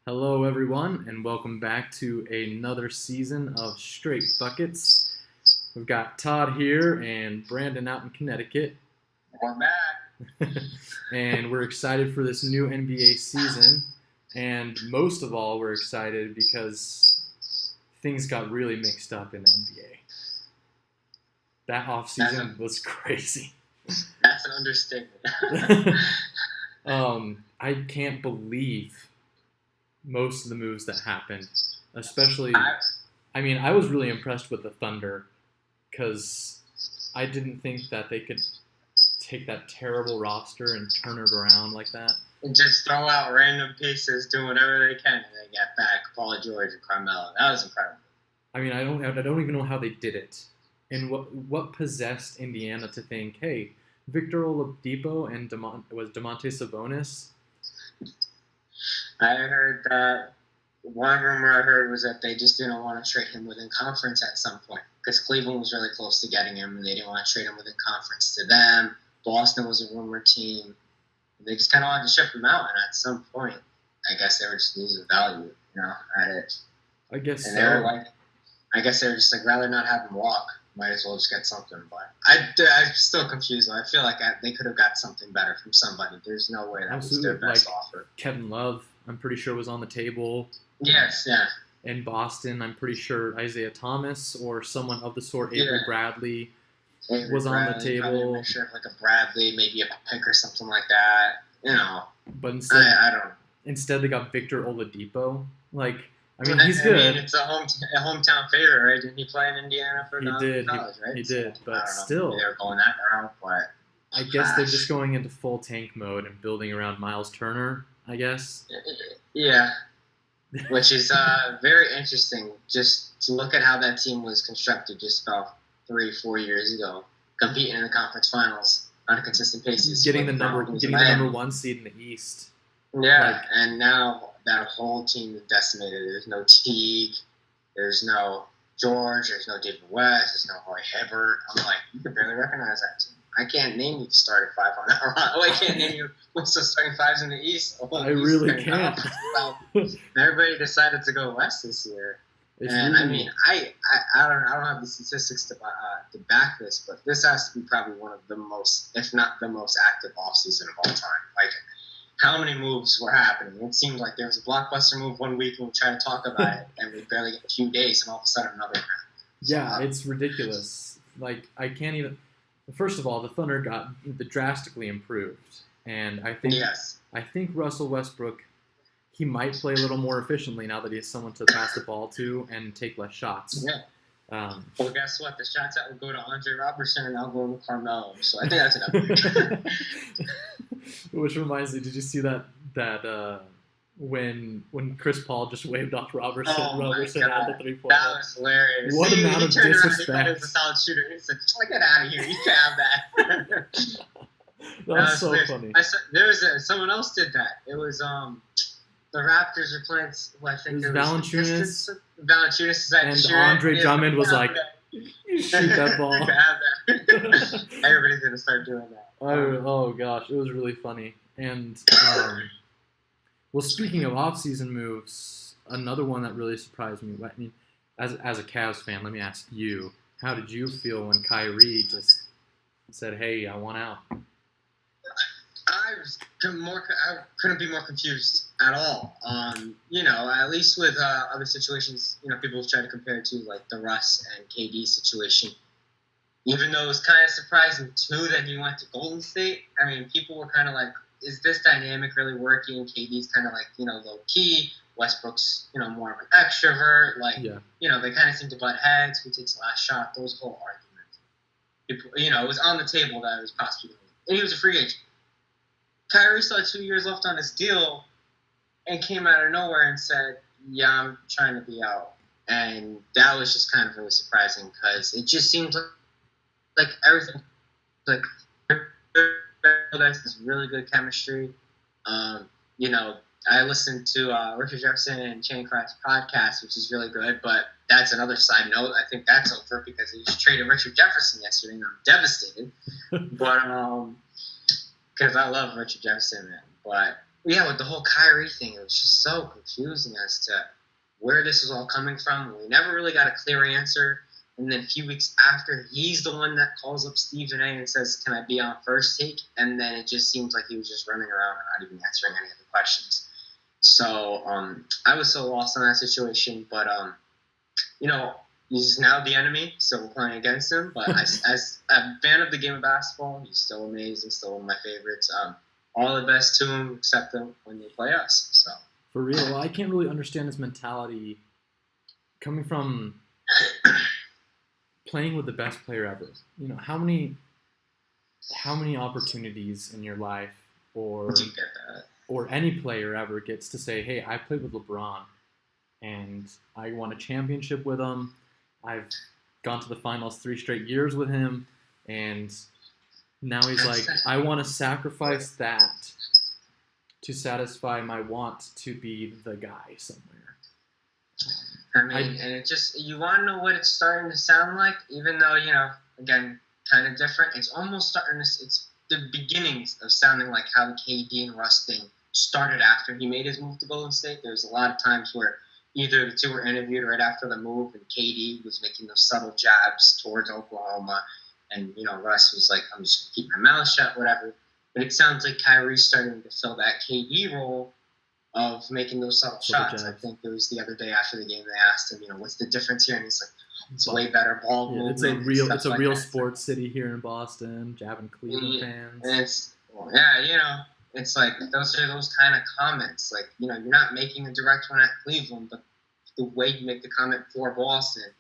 Hello, everyone, and welcome back to another season of Straight Buckets. We've got Todd here and Brandon out in Connecticut. We're back. And we're excited for this new NBA season. And most of all, we're excited because things got really mixed up in the NBA. That offseason was crazy. That's an understatement. I can't believe most of the moves that happened, especially, I was really impressed with the Thunder because I didn't think that they could take that terrible roster and turn it around like that. And just throw out random pieces, do whatever they can, and they get back Paul George and Carmelo. That was incredible. I don't even know how they did it, and what possessed Indiana to think, hey, Victor Oladipo and Domantas Sabonis. I heard that one rumor I heard was that they just didn't want to trade him within conference at some point because Cleveland was really close to getting him, and they didn't want to trade him within conference to them. Boston was a rumored team. They just kind of wanted to ship him out, and at some point, I guess they were just losing value, at it. I guess and so. I guess they were just like, rather not have him walk. Might as well just get something. But I'm still confused. I feel like they could have got something better from somebody. There's no way that was their best offer. Kevin Love, I'm pretty sure, was on the table. Yes, yeah. In Boston, I'm pretty sure Isaiah Thomas or someone of the sort, Avery Bradley, was on the table. I'm sure like a Bradley, maybe a pick or something like that. But instead, I don't know. Instead, they got Victor Oladipo. He's good. It's a hometown favorite, right? Didn't he play in Indiana for college, right? He did, but still. They were going that route, but... I guess they're just going into full tank mode and building around Miles Turner, I guess. Yeah. Which is very interesting, just to look at how that team was constructed just about 3-4 years ago, competing in the conference finals on a consistent basis. Getting the number one seed in the East. Yeah, and now that whole team is decimated. There's no Teague, there's no George, there's no David West, there's no Roy Hibbert. I'm like, you can barely recognize that team. I can't name you the starting five on that run. I can't name you what's the starting fives in the East. I really can't. Everybody decided to go West this year. I don't have the statistics to back this, but this has to be probably one of the most, if not the most active offseason of all time. Like, how many moves were happening? It seemed like there was a blockbuster move one week and we tried to talk about it, and we barely get a few days, and all of a sudden another round. Yeah, it's ridiculous. I can't even. First of all, the Thunder got drastically improved, and I think Russell Westbrook, he might play a little more efficiently now that he has someone to pass the ball to and take less shots. Yeah. Well, guess what? The shots that will go to Andre Robertson and I'll go to Carmelo. So I think that's enough. Which reminds me, did you see that when Chris Paul just waved off Robertson at the 3-point line? That was hilarious. What amount of disrespect. He was a solid shooter. He said, get out of here. You can't have that. That's so funny. Someone else did that. It was the Raptors were playing. Well, I think it was Valanciunas. Valanciunas decided to shoot. And Andre Drummond was like, "You shoot that ball." Everybody's gonna start doing that. Oh gosh, it was really funny. And well, speaking of off-season moves, another one that really surprised me. I mean, as a Cavs fan, let me ask you: how did you feel when Kyrie just said, "Hey, I want out"? I couldn't be more confused at all. At least with other situations, people have tried to compare it to like the Russ and KD situation. Even though it was kind of surprising too that he went to Golden State. I mean, people were kind of like, "Is this dynamic really working?" KD's kind of like low key. Westbrook's more of an extrovert. They kind of seem to butt heads. Who takes the last shot? Those whole arguments. It was on the table that it was possible, and he was a free agent. Kyrie still had 2 years left on his deal and came out of nowhere and said, "Yeah, I'm trying to be out." And that was just kind of really surprising because it just seemed like everything, like, this really good chemistry. I listened to Richard Jefferson and Channing Frye's podcast, which is really good, but that's another side note. I think that's over because they just traded Richard Jefferson yesterday, and I'm devastated. But because I love Richard Jefferson, man. But yeah, with the whole Kyrie thing, it was just so confusing as to where this was all coming from. We never really got a clear answer. And then a few weeks after, he's the one that calls up Stephen A. and says, "Can I be on First Take?" And then it just seems like he was just running around and not even answering any of the questions. So I was so lost on that situation. But, you know, he's now the enemy, so we're playing against him. But as a fan of the game of basketball, he's still amazing, still one of my favorites. All the best to him, except when they play us. So For real, well, I can't really understand his mentality coming from playing with the best player ever. You know, how many opportunities in your life or do you get that? or any player ever gets to say, "Hey, I played with LeBron and I won a championship with him. I've gone to the finals 3 straight years with him, and now he's like, I want to sacrifice that to satisfy my want to be the guy somewhere." I mean, and it just, you want to know what it's starting to sound like, even though, you know, again, kind of different. It's almost starting to, it's the beginnings of sounding like how the KD and Russ thing started after he made his move to Golden State. There's a lot of times where either the two were interviewed right after the move, and KD was making those subtle jabs towards Oklahoma, and, you know, Russ was like, "I'm just going to keep my mouth shut," whatever. But it sounds like Kyrie's starting to fill that KD role of making those subtle shots. I think it was the other day after the game they asked him, you know, "What's the difference here?" And he's like, "It's way better ball movement." It's a real sports city here in Boston, jabbing Cleveland fans. And it's, yeah, you know, it's like those are those kind of comments. Like, you know, you're not making a direct one at Cleveland, but the way you make the comment for Boston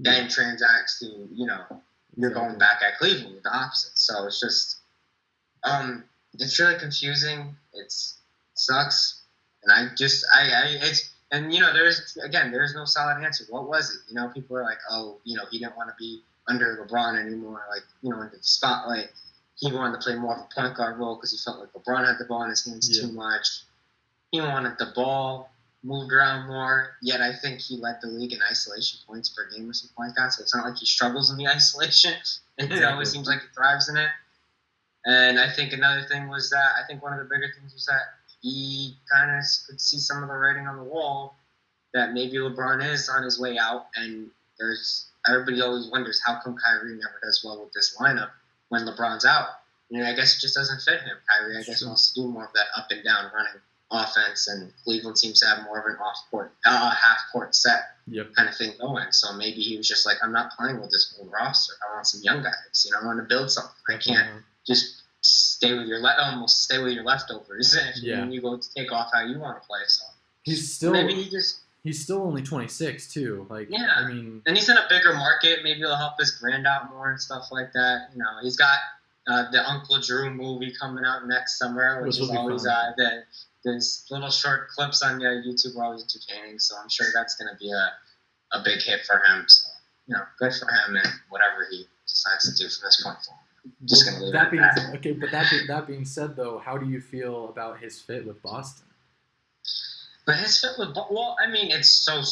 then transacts to, you know, you're going back at Cleveland with the opposite. So it's just, it's really confusing. It sucks, and and, you know, there's no solid answer. What was it? You know, people are like, "Oh, you know, he didn't want to be under LeBron anymore, like, you know, in the spotlight. He wanted to play more of a point guard role because he felt like LeBron had the ball in his hands too much. He wanted the ball moved around more, yet I think he led the league in isolation points per game or something like that, so it's not like he struggles in the isolation, and it always seems like he thrives in it." And I think another thing was that, I think one of the bigger things was that he kind of could see some of the writing on the wall that maybe LeBron is on his way out, and everybody always wonders how come Kyrie never does well with this lineup when LeBron's out. You know, I guess it just doesn't fit him. Kyrie, I guess, wants to do more of that up and down running offense, and Cleveland seems to have more of an half-court set kind of thing going. So maybe he was just like, "I'm not playing with this old roster. I want some young guys. You know, I want to build something. I can't just stay with your leftovers if you go to take off how you want to play." So he's still only 26 too. Like, yeah, I mean, and he's in a bigger market. Maybe it'll help his brand out more and stuff like that. You know, he's got the Uncle Drew movie coming out next summer, which is always there's little short clips on YouTube are always entertaining. So I'm sure that's going to be a big hit for him. So, you know, good for him and whatever he decides to do from this point forward. Just gonna leave that being okay. But that being said, though, how do you feel about his fit with Boston? But his fit with, well, I mean, it's so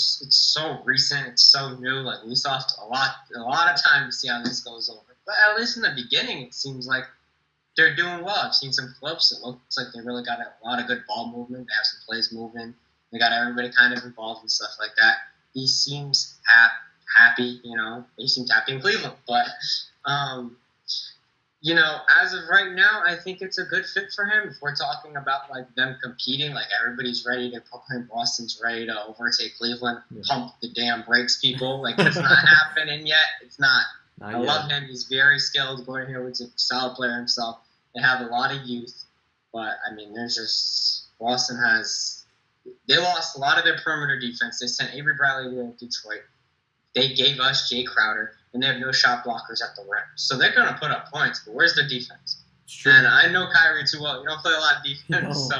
recent, it's so new. Like, we still have a lot of time to see how this goes over. But at least in the beginning, it seems like they're doing well. I've seen some clips. It looks like they really got a lot of good ball movement. They have some plays moving. They got everybody kind of involved and stuff like that. He seems happy. You know, he seems happy in Cleveland, but. You know, as of right now, I think it's a good fit for him. If we're talking about, like, them competing, like, everybody's ready to – Boston's ready to overtake Cleveland, pump the damn brakes, people. Like, it's not happening yet. It's not. I love him. He's very skilled. Gordon Hayward's a solid player himself. They have a lot of youth. But, I mean, there's just – Boston has – they lost a lot of their perimeter defense. They sent Avery Bradley to Detroit. They gave us Jay Crowder. And they have no shot blockers at the rim. So they're going to put up points, but where's the defense? And I know Kyrie too well. You don't play a lot of defense.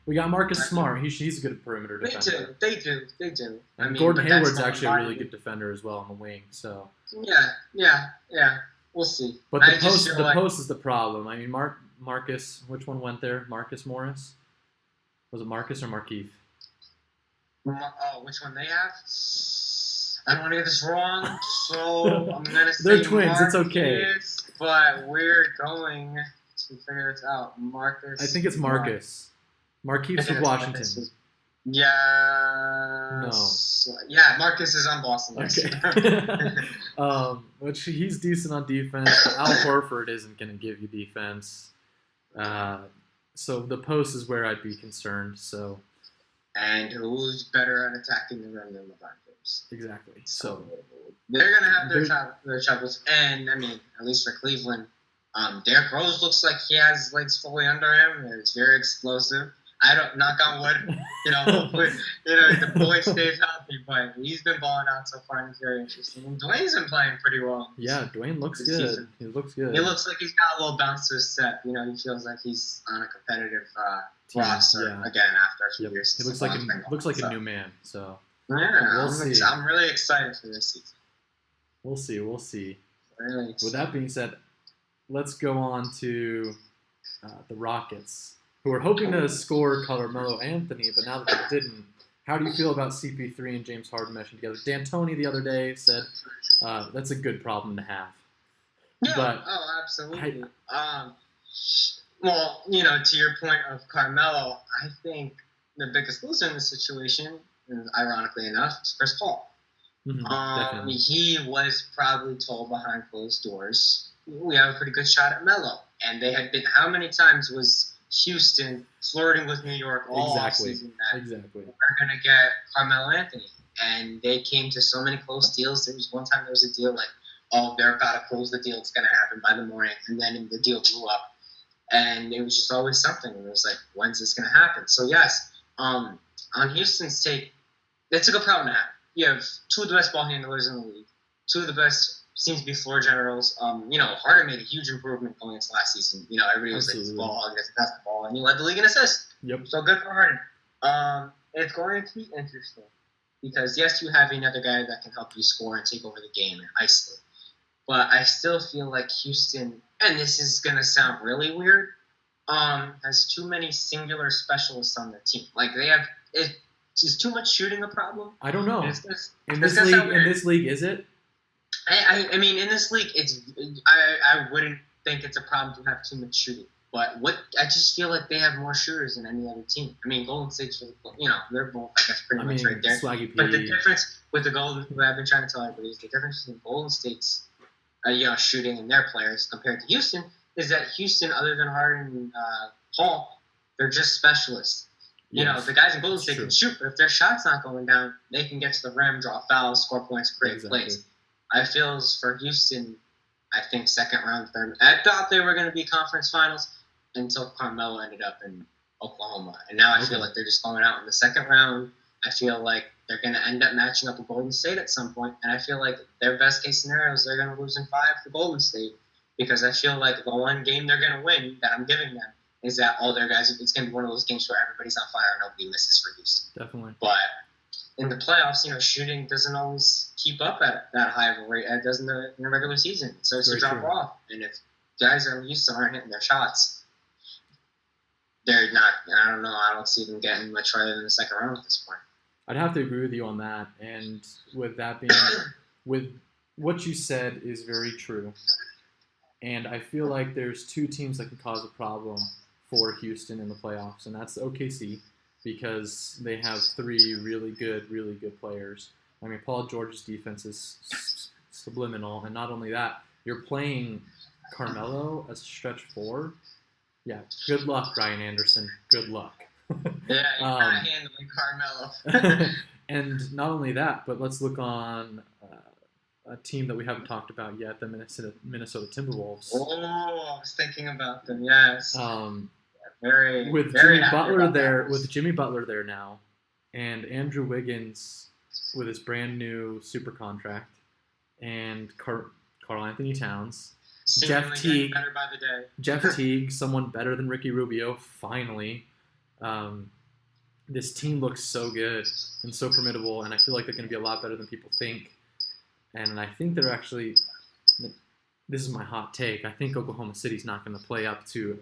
We got Marcus Smart. He's a good perimeter defender. They do. And Gordon Hayward's actually a really good defender as well on the wing. So Yeah. We'll see. But the post is the problem. I mean, Marcus, which one went there? Marcus Morris? Was it Marcus or Markeith? Oh, which one they have? I don't want to get this wrong, so I'm going to say they're twins. Marcus, it's okay. But we're going to figure this out. Marcus. I think it's Marcus. Marquise with Washington. Marcus. Yeah. No. Yeah, Marcus is on Boston. Okay. Which he's decent on defense, but Al Horford isn't going to give you defense. So the post is where I'd be concerned. So. And who's better at attacking the rim than LeBron James? Exactly. So they're going to have their troubles. And, I mean, at least for Cleveland, Derrick Rose looks like he has legs fully under him. It's very explosive. I don't, knock on wood, hopefully, the boy stays healthy, but he's been balling out so far and it's very interesting. And Dwayne's been playing pretty well. Yeah, Dwayne looks good. Season. He looks good. He looks like he's got a little bounce to his step. He feels like he's on a competitive roster again after a few years. He looks like a new man. So yeah, I'm really excited for this season. We'll see. Really excited. With that being said, let's go on to the Rockets, who are hoping to score Carmelo Anthony, but now that they didn't, how do you feel about CP3 and James Harden meshing together? D'Antoni the other day said that's a good problem to have. Yeah, but absolutely. Well, to your point of Carmelo, I think the biggest loser in this situation, ironically enough, is Chris Paul. Mm-hmm, he was probably told behind closed doors, we have a pretty good shot at Melo. And they had been, how many times was Houston flirting with New York all offseason that we're going to get Carmelo Anthony? And they came to so many close deals. There was one time there was a deal like, they're about to close the deal. It's going to happen by the morning. And then the deal blew up. And it was just always something. It was like, when's this going to happen? So, yes, on Houston's take, it's a good problem to have. You have two of the best ball handlers in the league, two of the best seems to be floor generals. Harden made a huge improvement going into last season. Everybody was like, he's ball hog, he doesn't pass the ball, and he led the league in assists. Yep. So good for Harden. It's going to be interesting because, yes, you have another guy that can help you score and take over the game and isolate. But I still feel like Houston, and this is going to sound really weird, has too many singular specialists on their team. Like, they have is too much shooting a problem? I don't know. In this league, is it? I mean, in this league, I wouldn't think it's a problem to have too much shooting. But I just feel like they have more shooters than any other team. I mean, Golden State's, they're both, I guess, pretty much right there. But the difference with the Golden, what I've been trying to tell everybody is the difference between Golden State's, shooting and their players compared to Houston is that Houston, other than Harden and Paul, they're just specialists. Yes, the guys in Golden State can shoot, but if their shot's not going down, they can get to the rim, draw fouls, score points, create plays. I feel for Houston, I think second round, third. I thought they were going to be conference finals until Carmelo ended up in Oklahoma. And now I feel like they're just going out in the second round. I feel like they're going to end up matching up with Golden State at some point. And I feel like their best case scenario is they're going to lose in 5 to Golden State because I feel like the one game they're going to win that I'm giving them is that all their guys, it's going to be one of those games where everybody's on fire and nobody misses for Houston. Definitely. But in the playoffs, shooting doesn't always keep up at that high of a rate as it does in the regular season. So it's a drop off. And if guys are used to aren't hitting their shots, they're not, I don't know, I don't see them getting much farther than the second round at this point. I'd have to agree with you on that. And with that being, with what you said is very true. And I feel like there's two teams that can cause a problem for Houston in the playoffs, and that's OKC because they have 3 really good players. I mean, Paul George's defense is subliminal, and not only that, you're playing Carmelo as stretch 4. Yeah, good luck, Ryan Anderson. Good luck. Yeah, you're not handling Carmelo. And not only that, but let's look on a team that we haven't talked about yet, the Minnesota Timberwolves. Oh, I was thinking about them. Yes. With Jimmy Butler there now, and Andrew Wiggins with his brand new super contract, and Karl Anthony Towns, Jeff Teague, better by the day. Jeff Teague, someone better than Ricky Rubio, finally. This team looks so good and so formidable, and I feel like they're going to be a lot better than people think. And I think they're actually, this is my hot take, I think Oklahoma City's not going to play up to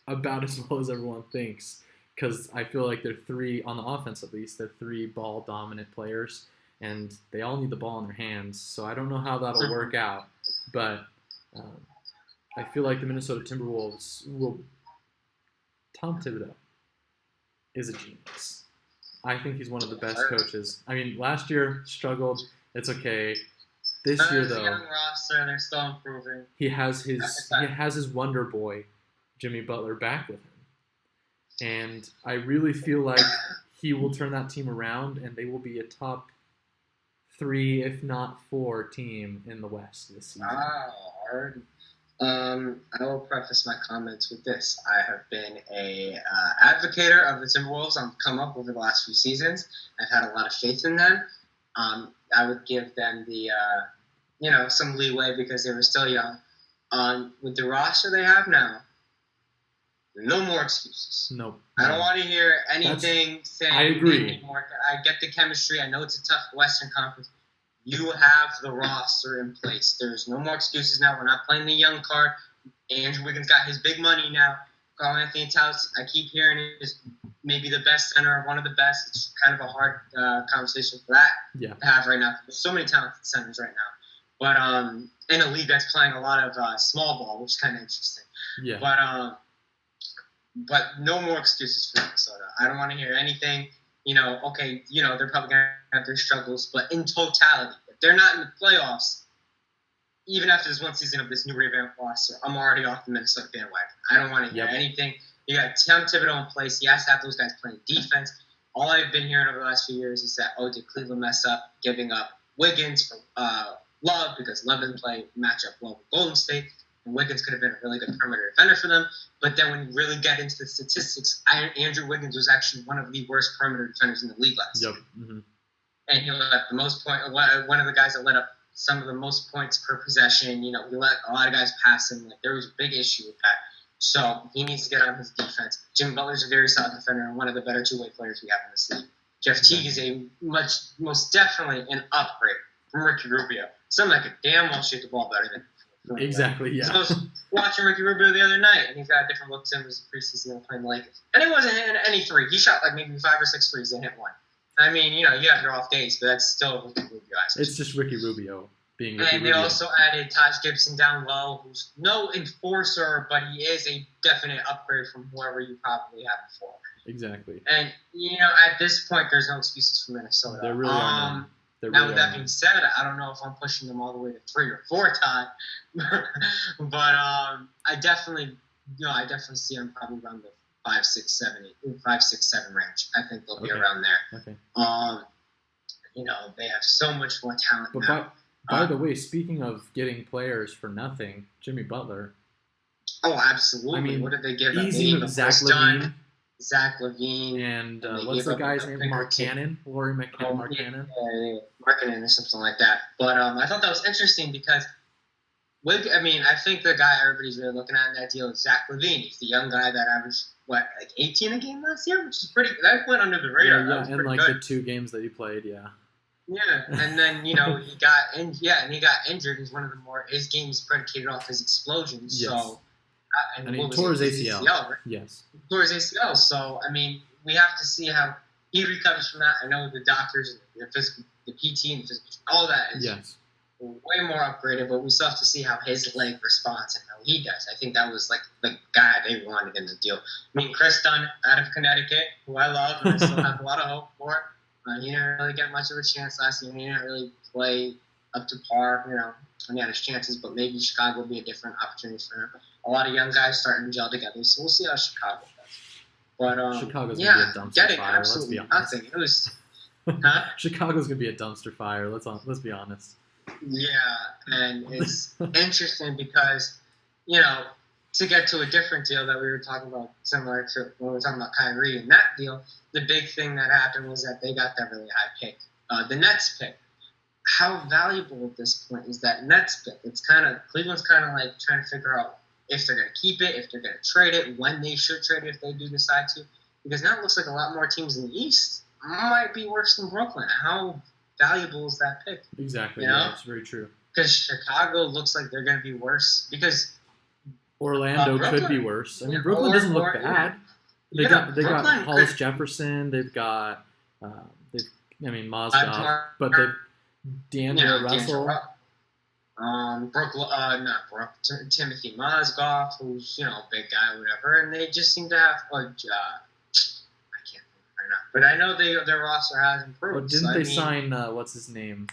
about as well as everyone thinks, because I feel like they're 3, on the offense at least, they're 3 ball-dominant players, and they all need the ball in their hands, so I don't know how that'll work out, but I feel like the Minnesota Timberwolves will. Tom Thibodeau is a genius. I think he's one of the best coaches. I mean, last year struggled. It's okay. This year, though, young roster, they're still improving. He has his wonder boy, Jimmy Butler, back with him, and I really feel like he will turn that team around, and they will be a top 3, if not 4, team in the West this season. I will preface my comments with this. I have been a advocator of the Timberwolves. I've come up over the last few seasons. I've had a lot of faith in them. I would give them the, some leeway because they were still young. With the roster they have now, no more excuses. No. I don't want to hear anything saying. I agree. Anymore. I get the chemistry. I know it's a tough Western Conference. You have the roster in place. There's no more excuses now. We're not playing the young card. Andrew Wiggins got his big money now. Carl Anthony Towns, I keep hearing it is maybe the best center, one of the best. It's kind of a hard conversation for that to have right now. There's so many talented centers right now. But in a league that's playing a lot of small ball, which is kind of interesting. Yeah. But no more excuses for Minnesota. I don't want to hear anything. They're probably going to have their struggles, but in totality, if they're not in the playoffs, even after this one season of this new revamped roster, I'm already off the Minnesota bandwagon. I don't want to hear anything. You got Tom Thibodeau in place. He has to have those guys playing defense. All I've been hearing over the last few years is that, did Cleveland mess up giving up Wiggins for Love because Love didn't play matchup well with Golden State, and Wiggins could have been a really good perimeter defender for them. But then when you really get into the statistics, Andrew Wiggins was actually one of the worst perimeter defenders in the league last year. Mm-hmm. And he let the most point. One of the guys that let up some of the most points per possession. He let a lot of guys pass him. There was a big issue with that. So he needs to get on his defense. Jimmy Butler's a very solid defender and one of the better two-way players we have in this league. Jeff Teague is most definitely an upgrade from Ricky Rubio. Someone that could damn well shoot the ball better than him. Exactly, yeah. So I was watching Ricky Rubio the other night, and he's got a different look to him as a preseason playing the Lakers. And he wasn't hitting any three. He shot maybe 5 or 6 threes and hit one. I mean, you have your off days, but that's still Ricky Rubio. It's just Ricky Rubio being Ricky Rubio. And they also added Taj Gibson down low, who's no enforcer, but he is a definite upgrade from whoever you probably had before. Exactly. And, at this point, there's no excuses for Minnesota. There really are none. Now, with that being said, I don't know if I'm pushing them all the way to 3 or 4 Todd, but I definitely see them probably around the 5, 6, 7 range. I think they'll be around there. Okay. They have so much more talent now. By the way, speaking of getting players for nothing, Jimmy Butler. Oh, absolutely. I mean, what did they give up? Zach LaVine. Zach LaVine. And what's the guy's name? Mark Cannon? Laurie McCann, Mark Cannon? Yeah, Mark Cannon or something like that. But I thought that was interesting because, I think the guy everybody's really looking at in that deal is Zach LaVine. He's the young guy that averaged, 18 a game last year? Which is pretty – that went under the radar. Yeah, and good. The 2 games that he played, yeah. Yeah, and then, he got injured. He's one of the more – his game is predicated off his explosions, yes. So – and he tore his ACL. Right? Yes. He tore his ACL. So, we have to see how he recovers from that. I know the doctors, the PT and the physical, all that is way more upgraded, but we still have to see how his leg responds and how he does. I think that was the guy they wanted in the deal. Chris Dunn out of Connecticut, who I love, and I still have a lot of hope for. He didn't really get much of a chance last year. He didn't really play up to par, when he had his chances, but maybe Chicago will be a different opportunity for him. A lot of young guys starting to gel together, so we'll see how Chicago does. But Chicago's gonna be a dumpster fire. Let's be honest. Nothing. It was, Chicago's gonna be a dumpster fire. Let's be honest. Yeah, and it's interesting because to get to a different deal that we were talking about, similar to when we were talking about Kyrie and that deal, the big thing that happened was that they got that really high pick, the Nets pick. How valuable at this point is that Nets pick? It's Cleveland's kind of trying to figure out if they're going to keep it, if they're going to trade it, when they should trade it if they do decide to. Because now it looks like a lot more teams in the East might be worse than Brooklyn. How valuable is that pick? Exactly. Yeah, that's very true. Because Chicago looks like they're going to be worse. Because Orlando could be worse. Brooklyn doesn't look bad. They got Hollis Jefferson. They've got Mozgov, but they've D'Angelo Russell. Timothy Mozgov, who's a big guy, whatever, and they just seem to have I can't think right now, but I know their roster has improved. Well, didn't they sign what's his name,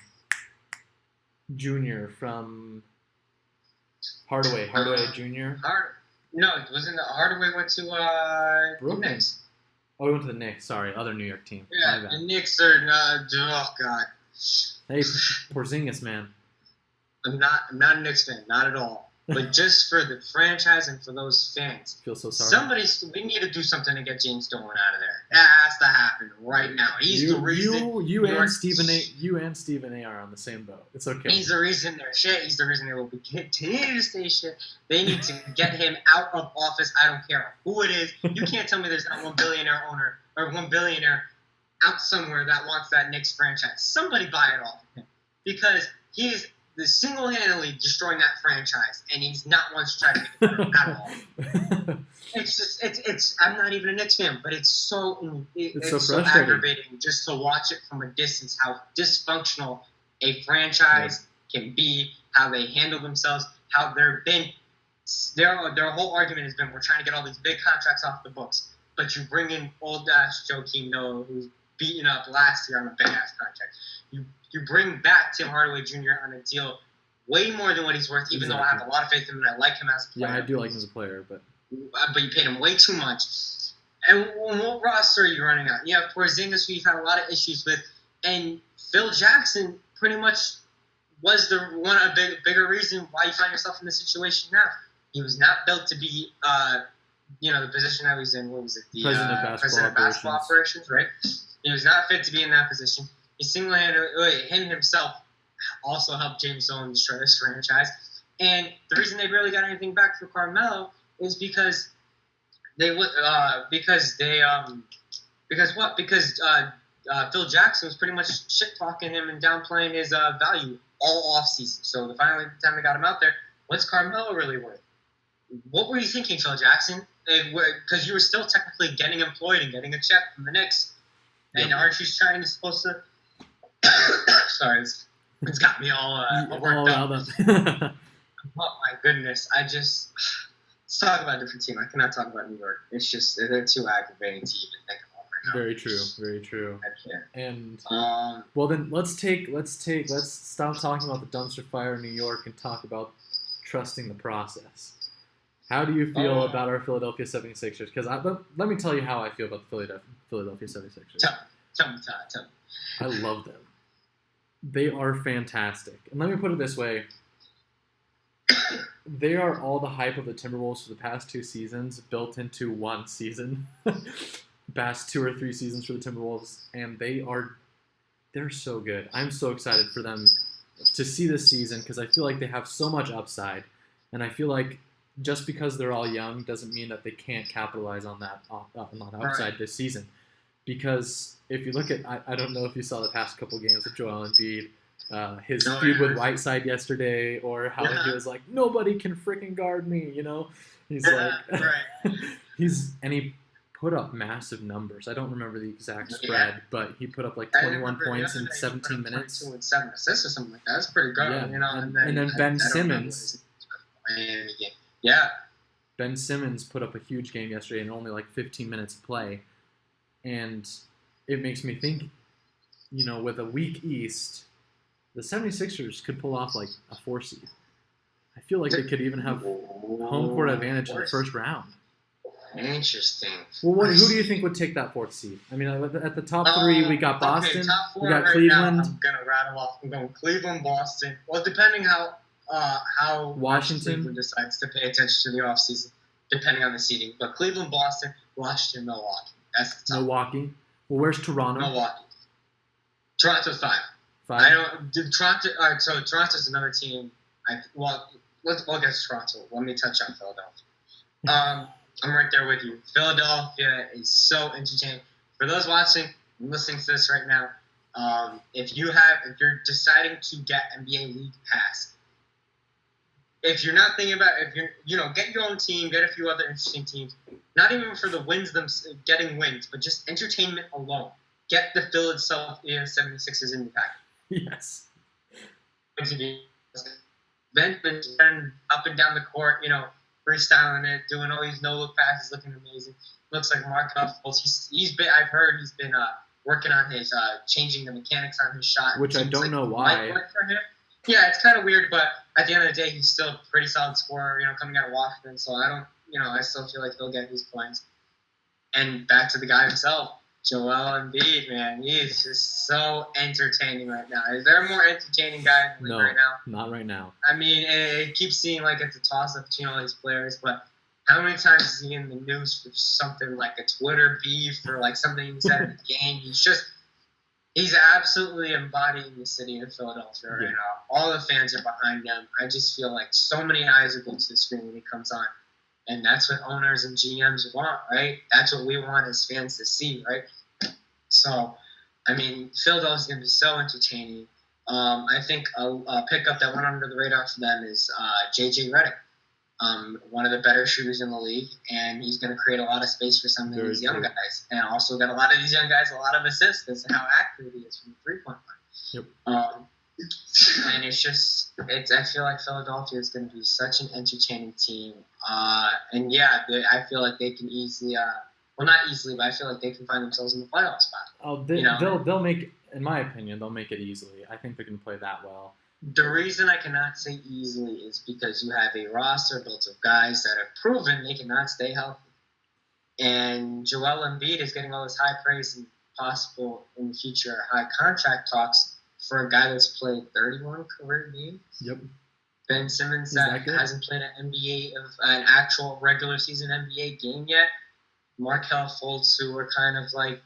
Junior from Hardaway Junior? No, it wasn't. Hardaway went to the Knicks. Oh, he went to the Knicks. Sorry, other New York team. Yeah, the Knicks are oh god. Hey, Porzingis, man. I'm not a Knicks fan, not at all. But just for the franchise and for those fans, I feel so sorry. We need to do something to get James Dolan out of there. That has to happen right now. He's the reason. You and Stephen A are on the same boat. It's okay. He's the reason they're shit. He's the reason they will continue to stay shit. They need to get him out of office. I don't care who it is. You can't tell me there's not one billionaire owner or one billionaire out somewhere that wants that Knicks franchise. Somebody buy it off of him because he is single-handedly destroying that franchise, and he's not once trying to make it better at all. It's. I'm not even a Knicks fan, but it's so aggravating just to watch it from a distance. How dysfunctional a franchise can be, how they handle themselves, how their whole argument has been, we're trying to get all these big contracts off the books, but you bring in old-ass Joakim Noah, who's beaten up last year on a big-ass contract. You bring back Tim Hardaway Jr. on a deal way more than what he's worth, even though I have a lot of faith in him and I like him as a player. Yeah, I do like him as a player, but you paid him way too much. And what roster are you running out? You have Porzingis, who you've had a lot of issues with, and Phil Jackson pretty much was a bigger reason why you find yourself in this situation now. He was not built to be, the position that he's in. What was it? The president of basketball operations, right? He was not fit to be in that position. He single-handedly, him himself, also helped James Dolan destroy this franchise. And the reason they barely got anything back for Carmelo is because Phil Jackson was pretty much shit-talking him and downplaying his value all offseason. So the time they got him out there, what's Carmelo really worth? What were you thinking, Phil Jackson? Because you were still technically getting employed and getting a check from the Knicks. And aren't you supposed to... Sorry, it's got me all worked up. Oh my goodness! Let's talk about a different team. I cannot talk about New York. It's just they're too aggravating to even think about right now. Very true. I can't. And well, then let's stop talking about the dumpster fire in New York and talk about trusting the process. How do you feel about our Philadelphia 76ers? Because let me tell you how I feel about the Philadelphia 76ers. Tell me. I love them. They are fantastic. And let me put it this way. They are all the hype of the Timberwolves for the past 2 seasons built into one season. Past 2 or 3 seasons for the Timberwolves. And they're so good. I'm so excited for them to see this season because I feel like they have so much upside. And I feel like just because they're all young doesn't mean that they can't capitalize on that upside this season. Because if you look at, I don't know if you saw the past couple games with Joel Embiid, his feud with Whiteside yesterday, or how he was like, nobody can freaking guard me, He's he put up massive numbers. I don't remember the exact spread, but he put up like 21 points in 17 minutes. 22 and 7 assists or something like that. That's pretty good. Yeah. And then Ben Simmons. Ben Simmons put up a huge game yesterday in only like 15 minutes of play. And it makes me think, with a weak East, the 76ers could pull off like a 4 seed. I feel like they could even have home court advantage in the first round. Interesting. Well, who do you think would take that 4th seed? I mean, at the top 3, we got Boston, we got Cleveland. Now, I'm gonna rattle off. I'm going Cleveland, Boston. Well, depending how Washington Cleveland decides to pay attention to the offseason, depending on the seeding. But Cleveland, Boston, Washington, Milwaukee. That's the top. Milwaukee. Well, where's Toronto? Milwaukee. Toronto's 5. I don't. Toronto. All right. So Toronto's another team. We'll get to Toronto. Let me touch on Philadelphia. I'm right there with you. Philadelphia is so entertaining. For those watching and listening to this right now, if you're deciding to get NBA League Pass, if you're not thinking about, get your own team, get a few other interesting teams. Not even for the wins, getting wins, but just entertainment alone. Get the Philadelphia 76ers in the pack. Yes. Benjamin's running up and down the court, freestyling it, doing all these no-look passes, looking amazing. Looks like Markelle Fultz. I've heard he's been working on his changing the mechanics on his shot, which I don't know why. Work for him. Yeah, it's kind of weird, but at the end of the day, he's still a pretty solid scorer. Coming out of Washington, so I don't. I still feel like he'll get his points. And back to the guy himself, Joel Embiid, man, he is just so entertaining right now. Is there a more entertaining guy in the league right now? Not right now. I mean, it keeps seeming like it's a toss-up between all these players, but how many times is he in the news for something like a Twitter beef or like something he said in the game? He's absolutely embodying the city of Philadelphia right now. All the fans are behind him. I just feel like so many eyes are going to the screen when he comes on. And that's what owners and GMs want, right? That's what we want as fans to see, right? So, I mean, Philadelphia's going to be so entertaining. I think a pickup that went under the radar for them is J.J. Redick, one of the better shooters in the league, and he's going to create a lot of space for some of these young guys. And also got a lot of these young guys a lot of assists because of how accurate he is from the three-point line. Yep. And I feel like Philadelphia is going to be such an entertaining team. And yeah, I feel like they can easily, well, not easily, but I feel like they can find themselves in the playoff spot. Oh, they'll make, in my opinion, they'll make it easily. I think they can play that well. The reason I cannot say easily is because you have a roster built of guys that have proven they cannot stay healthy. And Joel Embiid is getting all this high praise and possible in the future high contract talks for a guy that's played 31 career games. Yep. Ben Simmons that hasn't played an actual regular season NBA game yet. Markelle Fultz, who were kind of like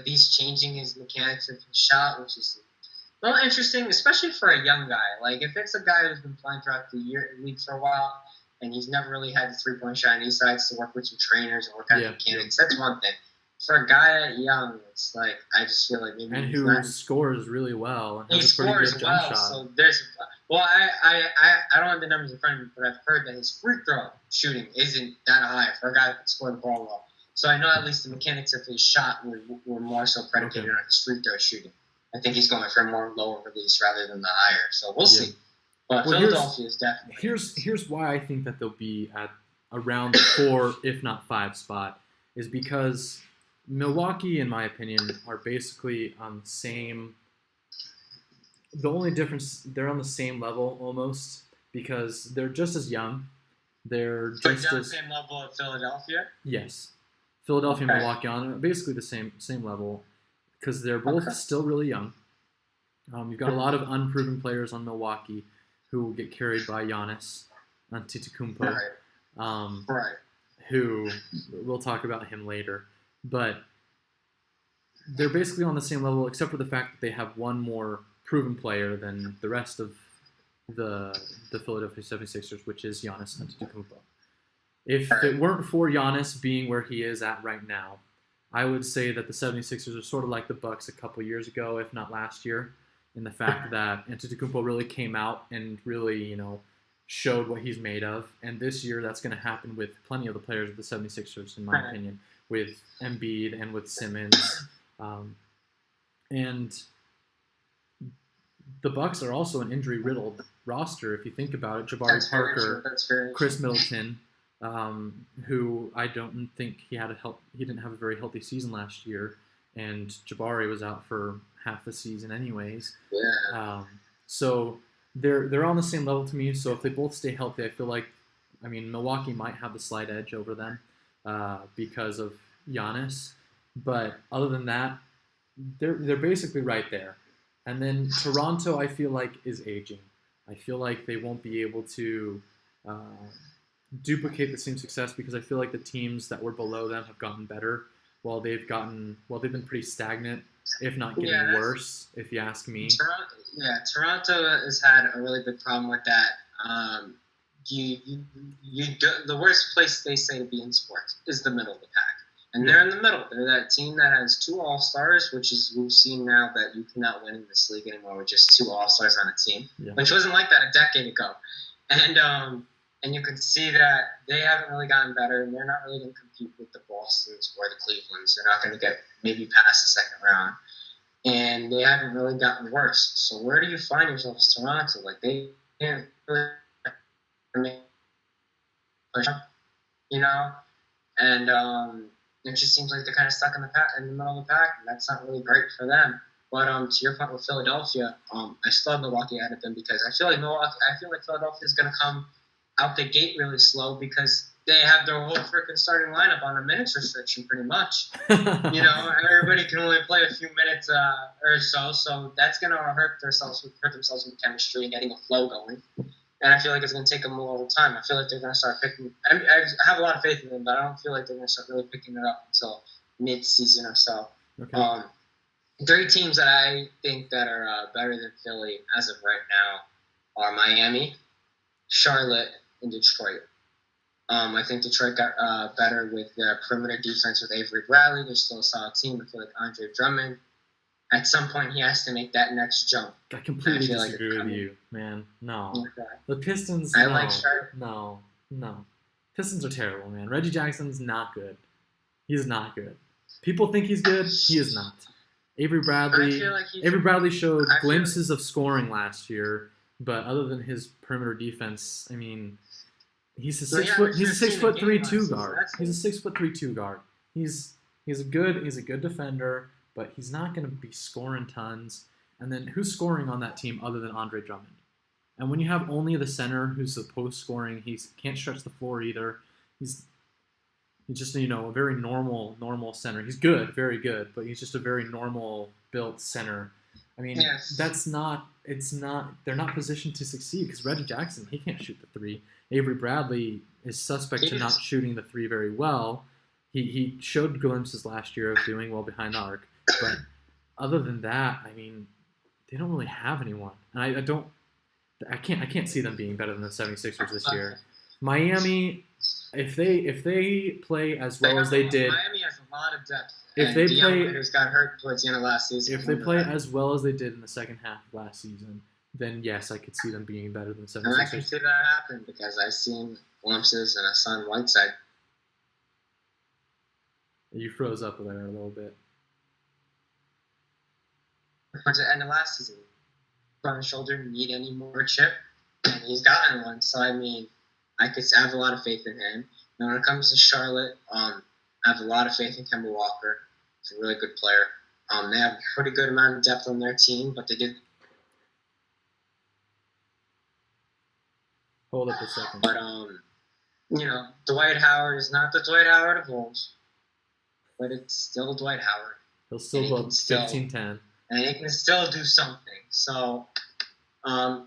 he's changing his mechanics of his shot, which is a little interesting, especially for a young guy. Like if it's a guy who's been playing throughout the league for a while and he's never really had the 3-point shot and he decides to work with some trainers and work out mechanics, that's one thing. For a guy that young, it's like I just feel like maybe and who scores really well and has a pretty good jump shot. So I don't have the numbers in front of me, but I've heard that his free throw shooting isn't that high for a guy that can score the ball well. So I know at least the mechanics of his shot were more so predicated on his free throw shooting. I think he's going for a more lower release rather than the higher. So we'll see. But Philadelphia is definitely. Here's why I think that they'll be at around the 4, if not 5 spot, is because Milwaukee, in my opinion, are basically on the same. The only difference, they're on the same level almost because they're just as young. They're just on the same level of Philadelphia. Yes, Philadelphia and Milwaukee on basically the same level because they're both still really young. You've got a lot of unproven players on Milwaukee who will get carried by Giannis Antetokounmpo, who we'll talk about him later. But they're basically on the same level, except for the fact that they have one more proven player than the rest of the Philadelphia 76ers, which is Giannis Antetokounmpo. If it weren't for Giannis being where he is at right now, I would say that the 76ers are sort of like the Bucks a couple years ago, if not last year, in the fact that Antetokounmpo really came out and really, showed what he's made of. And this year, that's going to happen with plenty of the players of the 76ers, in my opinion, with Embiid and with Simmons. And the Bucks are also an injury-riddled roster, if you think about it. Jabari Parker, Chris Middleton, who I don't think he didn't have a very healthy season last year, and Jabari was out for half the season anyways. Yeah. So they're on the same level to me. So if they both stay healthy, I feel like, Milwaukee might have the slight edge over them because of Giannis. But other than that, they're basically right there. And then Toronto, I feel like, is aging. I feel like they won't be able to duplicate the same success because I feel like the teams that were below them have gotten better while they've been pretty stagnant, if not getting worse, if you ask me. Toronto has had a really big problem with that. The worst place they say to be in sports is the middle of the pack. And they're in the middle. They're that team that has 2 All-Stars, which is we've seen now that you cannot win in this league anymore with just 2 All-Stars on a team, which wasn't like that a decade ago. And you can see that they haven't really gotten better, and they're not really going to compete with the Bostons or the Clevelands. They're not going to get maybe past the second round. And they haven't really gotten worse. So where do you find yourself as Toronto? Like, they can't really push, you know, and it just seems like they're kind of stuck in the middle of the pack, and that's not really great for them. But to your point with Philadelphia, I still have Milwaukee ahead of them because I feel like Philadelphia is going to come out the gate really slow because they have their whole freaking starting lineup on a minutes restriction, pretty much. Everybody can only play a few minutes or so that's going to hurt themselves with chemistry and getting a flow going. And I feel like it's going to take them a little time. I feel like they're going to start picking. I have a lot of faith in them, but I don't feel like they're going to start really picking it up until mid-season or so. Okay. Three teams that I think that are better than Philly as of right now are Miami, Charlotte, and Detroit. I think Detroit got better with their perimeter defense with Avery Bradley. They're still a solid team. I feel like Andre Drummond, at some point, he has to make that next jump. I completely disagree with you, man. No. Okay. The Pistons, I like Charlotte. No. Pistons are terrible, man. Reggie Jackson's not good. He's not good. People think he's good. He is not. Avery Bradley showed glimpses of scoring last year, but other than his perimeter defense, I mean, he's a 6'3" guard. He's a 6'3" 2 guard. He's a good defender, but he's not going to be scoring tons. And then who's scoring on that team other than Andre Drummond? And when you have only the center who's supposed scoring, he can't stretch the floor either. He's just a very normal center. He's good, very good, but he's just a very normal built center. I mean, yes. They're not positioned to succeed because Reggie Jackson, he can't shoot the three. Avery Bradley is suspect to not shooting the three very well. He showed glimpses last year of doing well behind the arc, but other than that, I mean, they don't really have anyone. And I can't see them being better than the 76ers this year. Miami, if they play as well as they did, Miami has a lot of depth. If they play, who's got hurt towards the end of last season. If they play as well as they did in the second half of last season, then yes, I could see them being better than 76ers. And I can see that happen because I've seen glimpses and I saw Whiteside. You froze up there a little bit. Towards the end of last season, on his shoulder, need any more chip, and he's gotten one. So I mean, I have a lot of faith in him. And when it comes to Charlotte, I have a lot of faith in Kemba Walker. He's a really good player. They have a pretty good amount of depth on their team, but they did. Hold up a second. But Dwight Howard is not the Dwight Howard of old, but it's still Dwight Howard. He'll still go 15-10. And he can still do something. So, I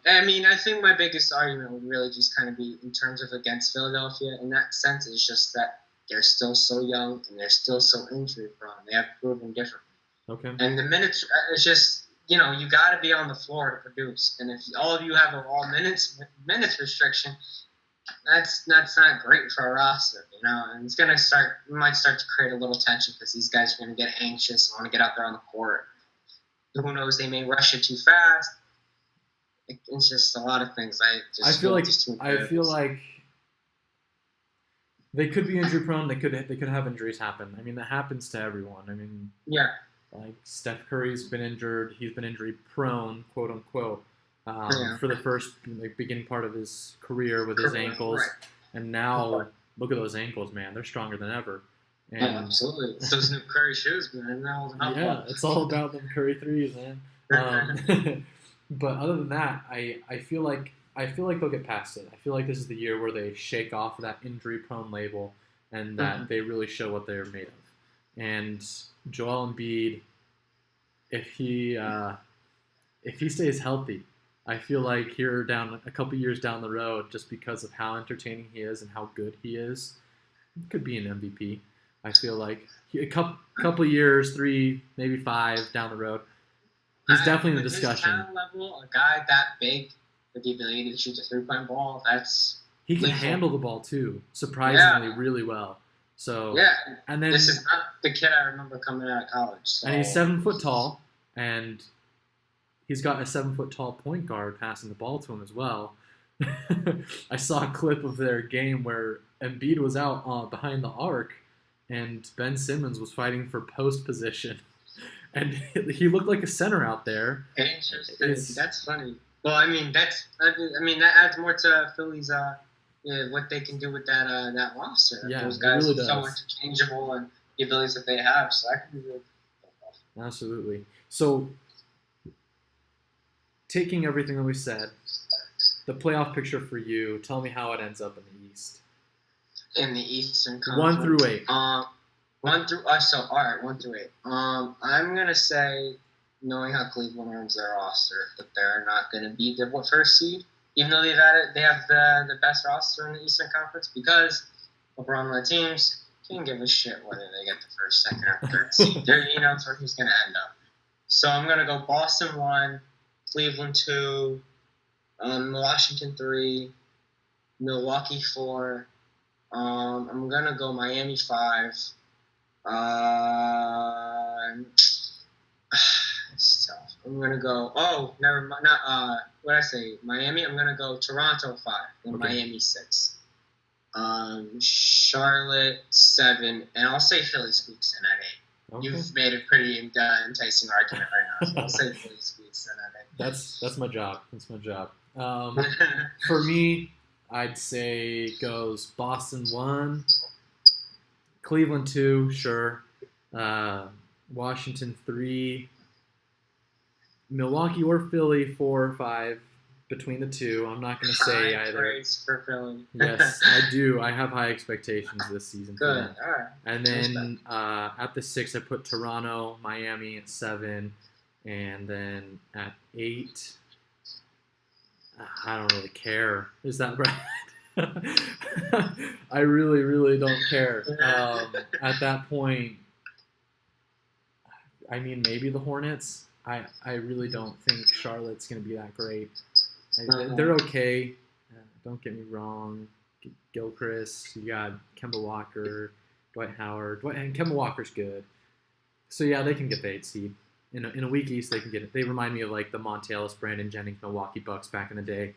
think my biggest argument would really just kind of be in terms of against Philadelphia. In that sense, is just that they're still so young and they're still so injury prone. They have proven differently. Okay. And the minutes, it's just, you got to be on the floor to produce. And if all of you have a all minutes restriction, that's not great for a roster, And it's gonna might start to create a little tension because these guys are gonna get anxious and want to get out there on the court. Who knows? They may rush it too fast. It's just a lot of things. I feel like they could be injury prone. They could have injuries happen. I mean, that happens to everyone. I mean, yeah. Like Steph Curry's been injured. He's been injury prone, quote unquote, for the first beginning part of his career with his ankles, right. And now look at those ankles, man. They're stronger than ever. And, absolutely. It's those new Curry shoes, man. Yeah, it's all about them Curry threes, man. But other than that, I feel like they'll get past it. I feel like this is the year where they shake off that injury-prone label and that they really show what they're made of. And Joel Embiid, if he stays healthy, I feel like here down a couple years down the road, just because of how entertaining he is and how good he is, he could be an MVP. I feel like a couple years, 3, maybe 5 down the road, he's definitely in the discussion. His talent level, a guy that big with the ability to shoot the 3-point ball, he can handle the ball too, surprisingly, really well. So and then this is not the kid I remember coming out of college. So. And he's 7 foot tall, and he's got a 7 foot tall point guard passing the ball to him as well. I saw a clip of their game where Embiid was out behind the arc, and Ben Simmons was fighting for post position, and he looked like a center out there. Interesting. That's funny. Well, I mean that adds more to Philly's what they can do with that roster. Yeah, Those it guys really are so does. interchangeable and the abilities that they have. So that could be really cool. Absolutely. So, taking everything that we said, the playoff picture for you, tell me how it ends up in the East. In the Eastern 1 through 8. Conference, 1 through 8. I'm gonna say, knowing how Cleveland runs their roster, that they're not gonna be the first seed, even though they have the best roster in the Eastern Conference, because LeBron led teams can't give a shit whether they get the first, second, or third seed. It's where he's gonna end up. So I'm gonna go Boston 1, Cleveland 2, Washington 3, Milwaukee 4. I'm gonna go Miami 5. It's tough. I'm gonna go. Oh, never mind. Not what I say. Miami. I'm gonna go Toronto 5 and Okay. Miami 6. Charlotte 7, and I'll say Philly squeaks in at 8. Okay. You've made a pretty enticing argument right now, so I'll say Philly squeaks in at 8. That's my job. That's my job. For me, I'd say it goes Boston 1, Cleveland 2, sure, Washington 3, Milwaukee or Philly 4 or 5 between the two. I'm not going to say High either. praise for Philly. Yes, I do. I have high expectations this season for Good. them. All right. And then at the 6, I put Toronto, Miami at 7, and then at 8, I don't really care. Is that right? I really, really don't care. At that point, I mean, maybe the Hornets. I really don't think Charlotte's going to be that great. They're okay. Don't get me wrong. Gilchrist, you got Kemba Walker, Dwight Howard. And Kemba Walker's good. So, yeah, they can get the 8 seed. In a weak East, they can get it. They remind me of like the Monte Ellis, Brandon Jennings, Milwaukee Bucks back in the day.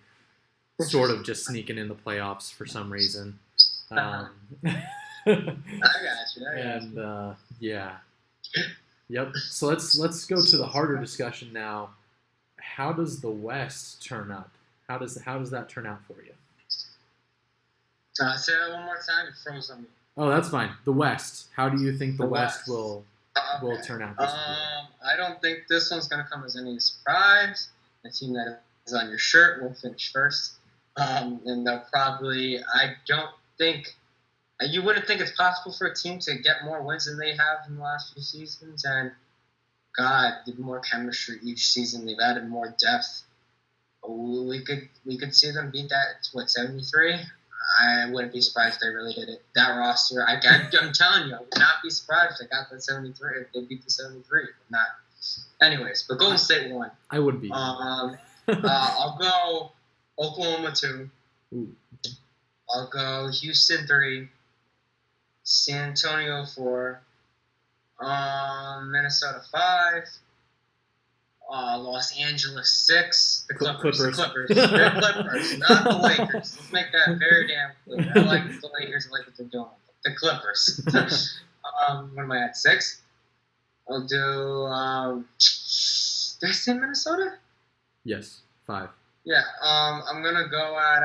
Sort of just sneaking in the playoffs for some reason. I got you. And yeah. Yep. So let's go to the harder discussion now. How does the West turn up? How does that turn out for you? Say that one more time. It froze on me. Oh, that's fine. The West. How do you think the West will turn out this year? I don't think this one's going to come as any surprise. The team that is on your shirt will finish first. And they'll probably, I don't think, you wouldn't think it's possible for a team to get more wins than they have in the last few seasons. And God, the more chemistry each season, they've added more depth. We could see them beat that, 73? I wouldn't be surprised if they really did it. That roster, I'm telling you, I would not be surprised if they got that 73, if they beat the 73. Not. Anyways, but Golden State won. I would be. I'll go Oklahoma 2. Ooh, okay. I'll go Houston 3. San Antonio 4. Minnesota 5. Los Angeles 6. The Clippers. The Clippers, not the Lakers. Let's make that very damn clear. I like the Lakers. I like what they're doing. The Clippers. What am I at? 6? I'll do. Did I say Minnesota? Yes, 5. Yeah. I'm gonna go at.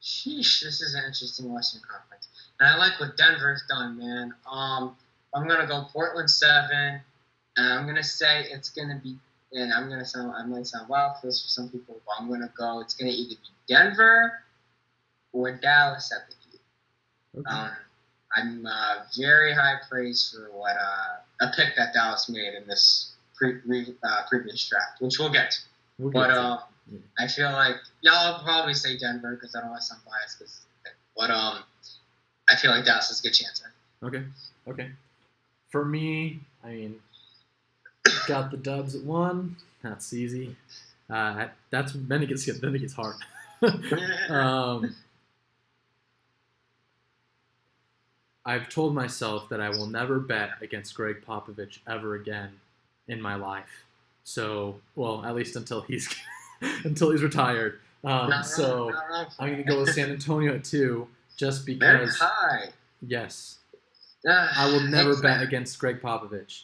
Sheesh, this is an interesting Western Conference, and I like what Denver's done, man. I'm gonna go Portland 7. And I'm gonna say it's gonna be, and I might sound wild for this for some people, but I'm gonna go. It's gonna either be Denver or Dallas at the Heat. Okay. I'm very high praise for what a pick that Dallas made in this previous draft, which we'll get to. I feel like y'all will probably say Denver because I don't want to sound biased, but I feel like Dallas has a good chance there. Okay. For me, I mean. Got the Dubs at 1. That's easy. Then it gets hard. I've told myself that I will never bet against Greg Popovich ever again in my life. So, well, at least until he's retired. So I'm going to go with San Antonio at 2, just because. Very high. Yes. I will never bet against Greg Popovich.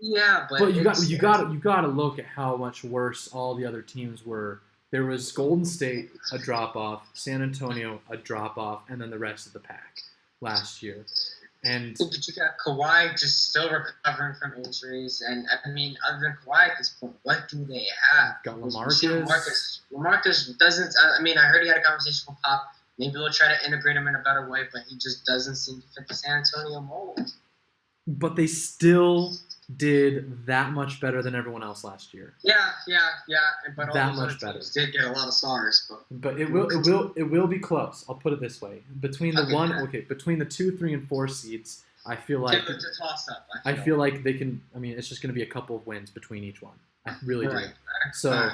Yeah, but But you got to look at how much worse all the other teams were. There was Golden State a drop off, San Antonio a drop off, and then the rest of the pack last year. And but you got Kawhi just still recovering from injuries, and I mean, other than Kawhi at this point, what do they have? got LaMarcus. LaMarcus doesn't. I mean, I heard he had a conversation with Pop. Maybe we'll try to integrate him in a better way, but he just doesn't seem to fit the San Antonio mold. But they still did that much better than everyone else last year. Yeah. But all That those much other better. teams did get a lot of stars, But it will be close. I'll put it this way: between between the 2, 3, and 4 seeds, I feel like it's a toss up. I feel like they can. I mean, it's just going to be a couple of wins between each one. I really do. So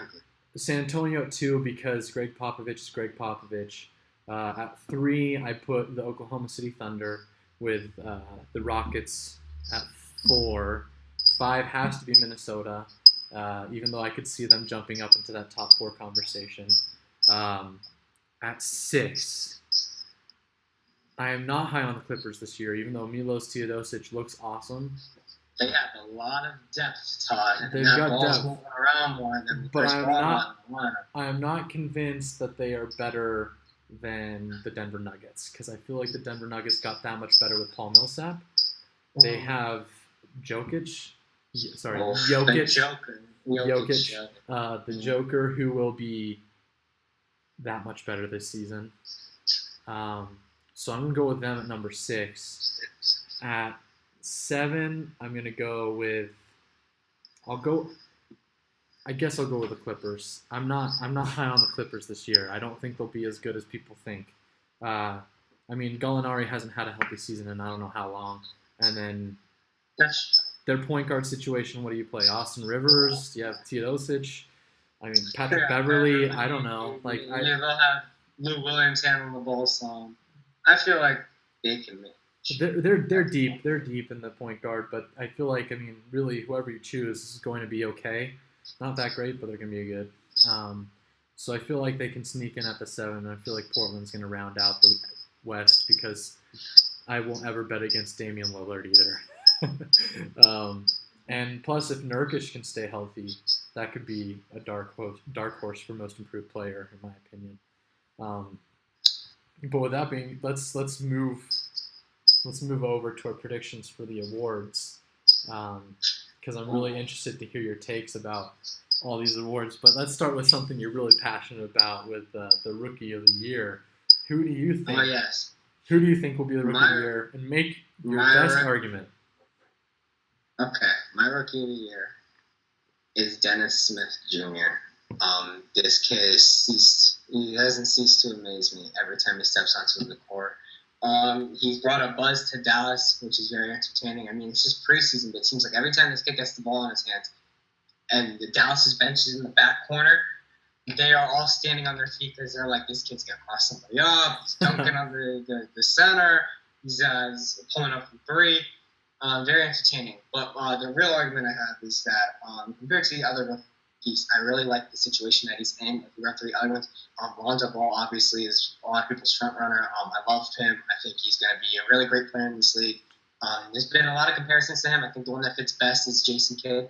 San Antonio at 2 because Greg Popovich is Greg Popovich. At 3, I put the Oklahoma City Thunder with the Rockets at 4. 5 has to be Minnesota, even though I could see them jumping up into that top 4 conversation. At 6, I am not high on the Clippers this year, even though Milos Teodosic looks awesome. They have a lot of depth, Todd. They've got depth. Moving around more than but I am not convinced that they are better than the Denver Nuggets, because I feel like the Denver Nuggets got that much better with Paul Millsap. They have Jokic, the Joker, who will be that much better this season. So I'm going to go with them at number 6. At 7, I'm going to go with I'll go with the Clippers. I'm not high on the Clippers this year. I don't think they'll be as good as people think. I mean, Gallinari hasn't had a healthy season in I don't know how long. And then their point guard situation, what do you play? Austin Rivers? Do you have Teodosic? I mean, Patrick Beverly? I don't know. They'll have Lou Williams handling the ball some. I feel like they can make. They're deep. They're deep in the point guard, but I feel like, I mean, really, whoever you choose is going to be okay. Not that great, but they're going to be good. So I feel like they can sneak in at the 7, and I feel like Portland's going to round out the West because I won't ever bet against Damian Lillard either. And plus, if Nurkic can stay healthy, that could be a dark horse for most improved player, in my opinion. But with that being, let's move over to our predictions for the awards, because I'm really interested to hear your takes about all these awards. But let's start with something you're really passionate about, with the Rookie of the Year. Who do you think? Oh, yes. Who do you think will be the Rookie of the Year? And make your best argument. Okay, my Rookie of the Year is Dennis Smith Jr. This kid he hasn't ceased to amaze me every time he steps onto the court. He's brought a buzz to Dallas, which is very entertaining. I mean, it's just preseason, but it seems like every time this kid gets the ball in his hands, and the Dallas's bench is in the back corner, they are all standing on their feet because they're like, this kid's going to cross somebody up. He's dunking on the center. He's pulling up from 3. Very entertaining. But the real argument I have is that compared to the other rookies, I really like the situation that he's in. If we run through the other ones, Lonzo Ball obviously is a lot of people's front runner. I love him. I think he's going to be a really great player in this league. There's been a lot of comparisons to him. I think the one that fits best is Jason Kidd.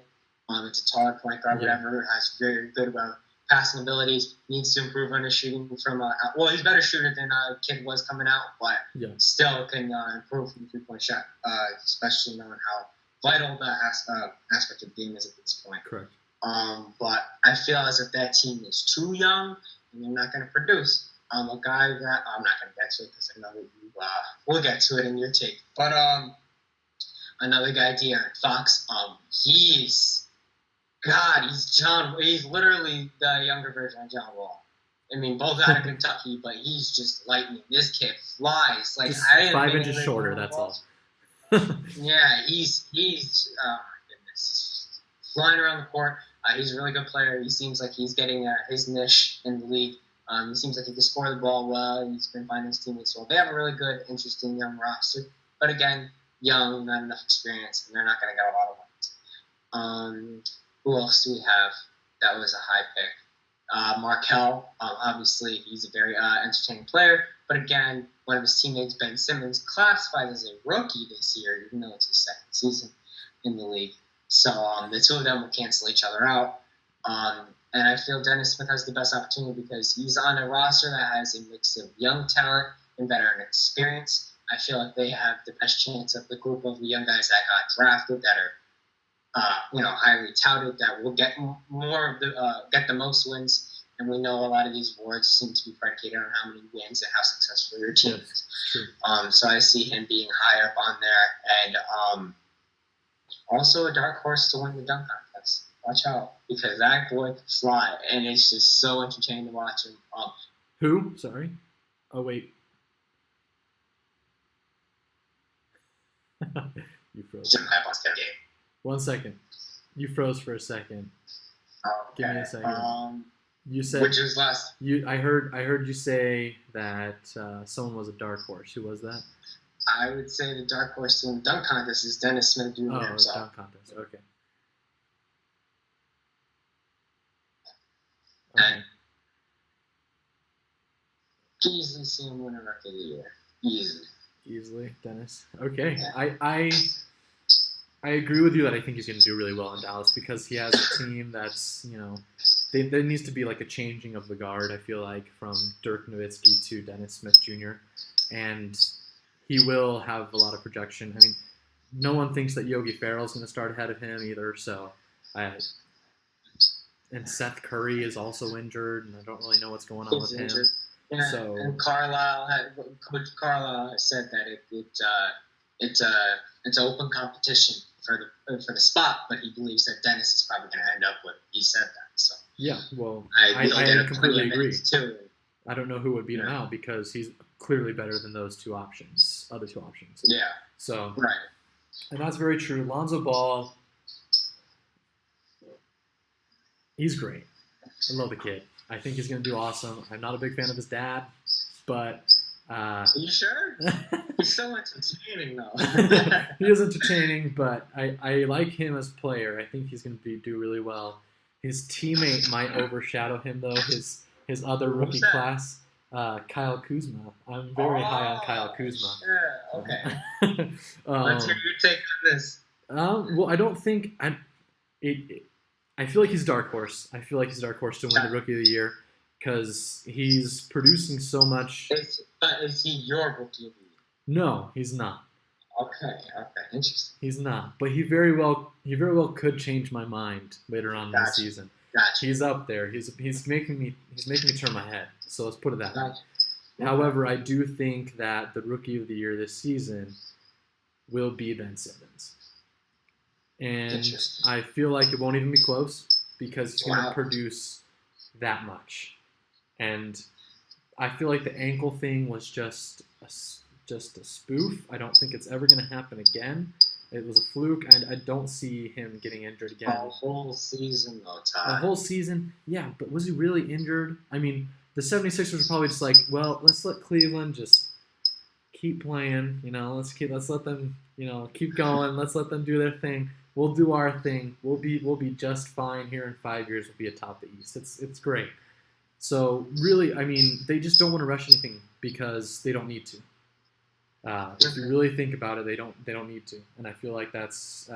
It's a taller point guard, whatever, has very good passing abilities, needs to improve on his shooting from he's a better shooter than Kidd was coming out, but still can improve from the 3-point shot, especially knowing how vital that aspect of the game is at this point. Correct. But I feel as if that team is too young and they're not going to produce. A guy that I'm not going to get to it because I know that you we'll get to it in your take. But another guy, De'Aaron Fox, he's literally the younger version of John Wall. I mean, both out of Kentucky, but he's just lightning. This kid flies. Like, just 5 inches shorter, that's all. Yeah, he's oh my goodness, flying around the court. He's a really good player. He seems like he's getting his niche in the league. He seems like he can score the ball well. He's been finding his teammates well. They have a really good, interesting young roster. But again, young, not enough experience, and they're not going to get a lot of wins. Who else do we have that was a high pick? Markelle, obviously, he's a very entertaining player. But again, one of his teammates, Ben Simmons, classified as a rookie this year, even though it's his second season in the league. So the two of them will cancel each other out. And I feel Dennis Smith has the best opportunity because he's on a roster that has a mix of young talent and veteran experience. I feel like they have the best chance of the group of the young guys that got drafted that are highly touted, that will get more of get the most wins. And we know a lot of these awards seem to be predicated on how many wins and how successful your team is. So I see him being high up on there, and also a dark horse to win the dunk contest. Watch out, because that boy can fly, and it's just so entertaining to watch him. Who? Sorry. Oh wait. You froze. One second. You froze for a second. Okay. Give me a second. You said which was last. I heard you say that someone was a dark horse. Who was that? I would say the dark horse to win the dunk contest is Dennis Smith Jr. himself. Dunk contest. Okay. And easily see him win a Rookie of the Year. Easily, Dennis. Okay. Yeah. I agree with you that I think he's going to do really well in Dallas because he has a team that's, there needs to be like a changing of the guard, I feel like, from Dirk Nowitzki to Dennis Smith Jr. And he will have a lot of projection. I mean, no one thinks that Yogi Ferrell's going to start ahead of him either. So, and Seth Curry is also injured, and I don't really know what's going on with him. Yeah, so, and Coach Carlisle has said that it's an open competition for the spot, but he believes that Dennis is probably going to end up with. He said that. So yeah, well, I completely agree. Too. I don't know who would beat him out because he's clearly better than those other two options. Yeah. So right, and that's very true. Lonzo Ball, he's great. I love the kid. I think he's going to do awesome. I'm not a big fan of his dad, but... Are you sure? He's so entertaining, though. He is entertaining, but I like him as a player. I think he's going to do really well. His teammate might overshadow him, though. His other rookie class, Kyle Kuzma. I'm very high on Kyle Kuzma. Yeah, okay. Let's hear your take on this. Well, I don't think... I feel like he's a dark horse. I feel like he's a dark horse to win the Rookie of the Year because he's producing so much. Is he your Rookie of the Year? No, he's not. Okay, interesting. He's not, but he very well could change my mind later on in the season. Gotcha. He's up there. He's making me turn my head. So let's put it that way. However, I do think that the Rookie of the Year this season will be Ben Simmons. And I feel like it won't even be close because he's going to produce that much. And I feel like the ankle thing was just a spoof. I don't think it's ever going to happen again. It was a fluke, and I don't see him getting injured again. A whole season, though, Ty. A whole season? Yeah, but was he really injured? I mean, the 76ers were probably just like, well, let's let Cleveland just keep playing. Let's let them, keep going. Let's let them do their thing. We'll do our thing. We'll be just fine here in 5 years. We'll be atop the East. It's great. So really, I mean, they just don't want to rush anything because they don't need to. If you really think about it, they don't need to. And I feel like that's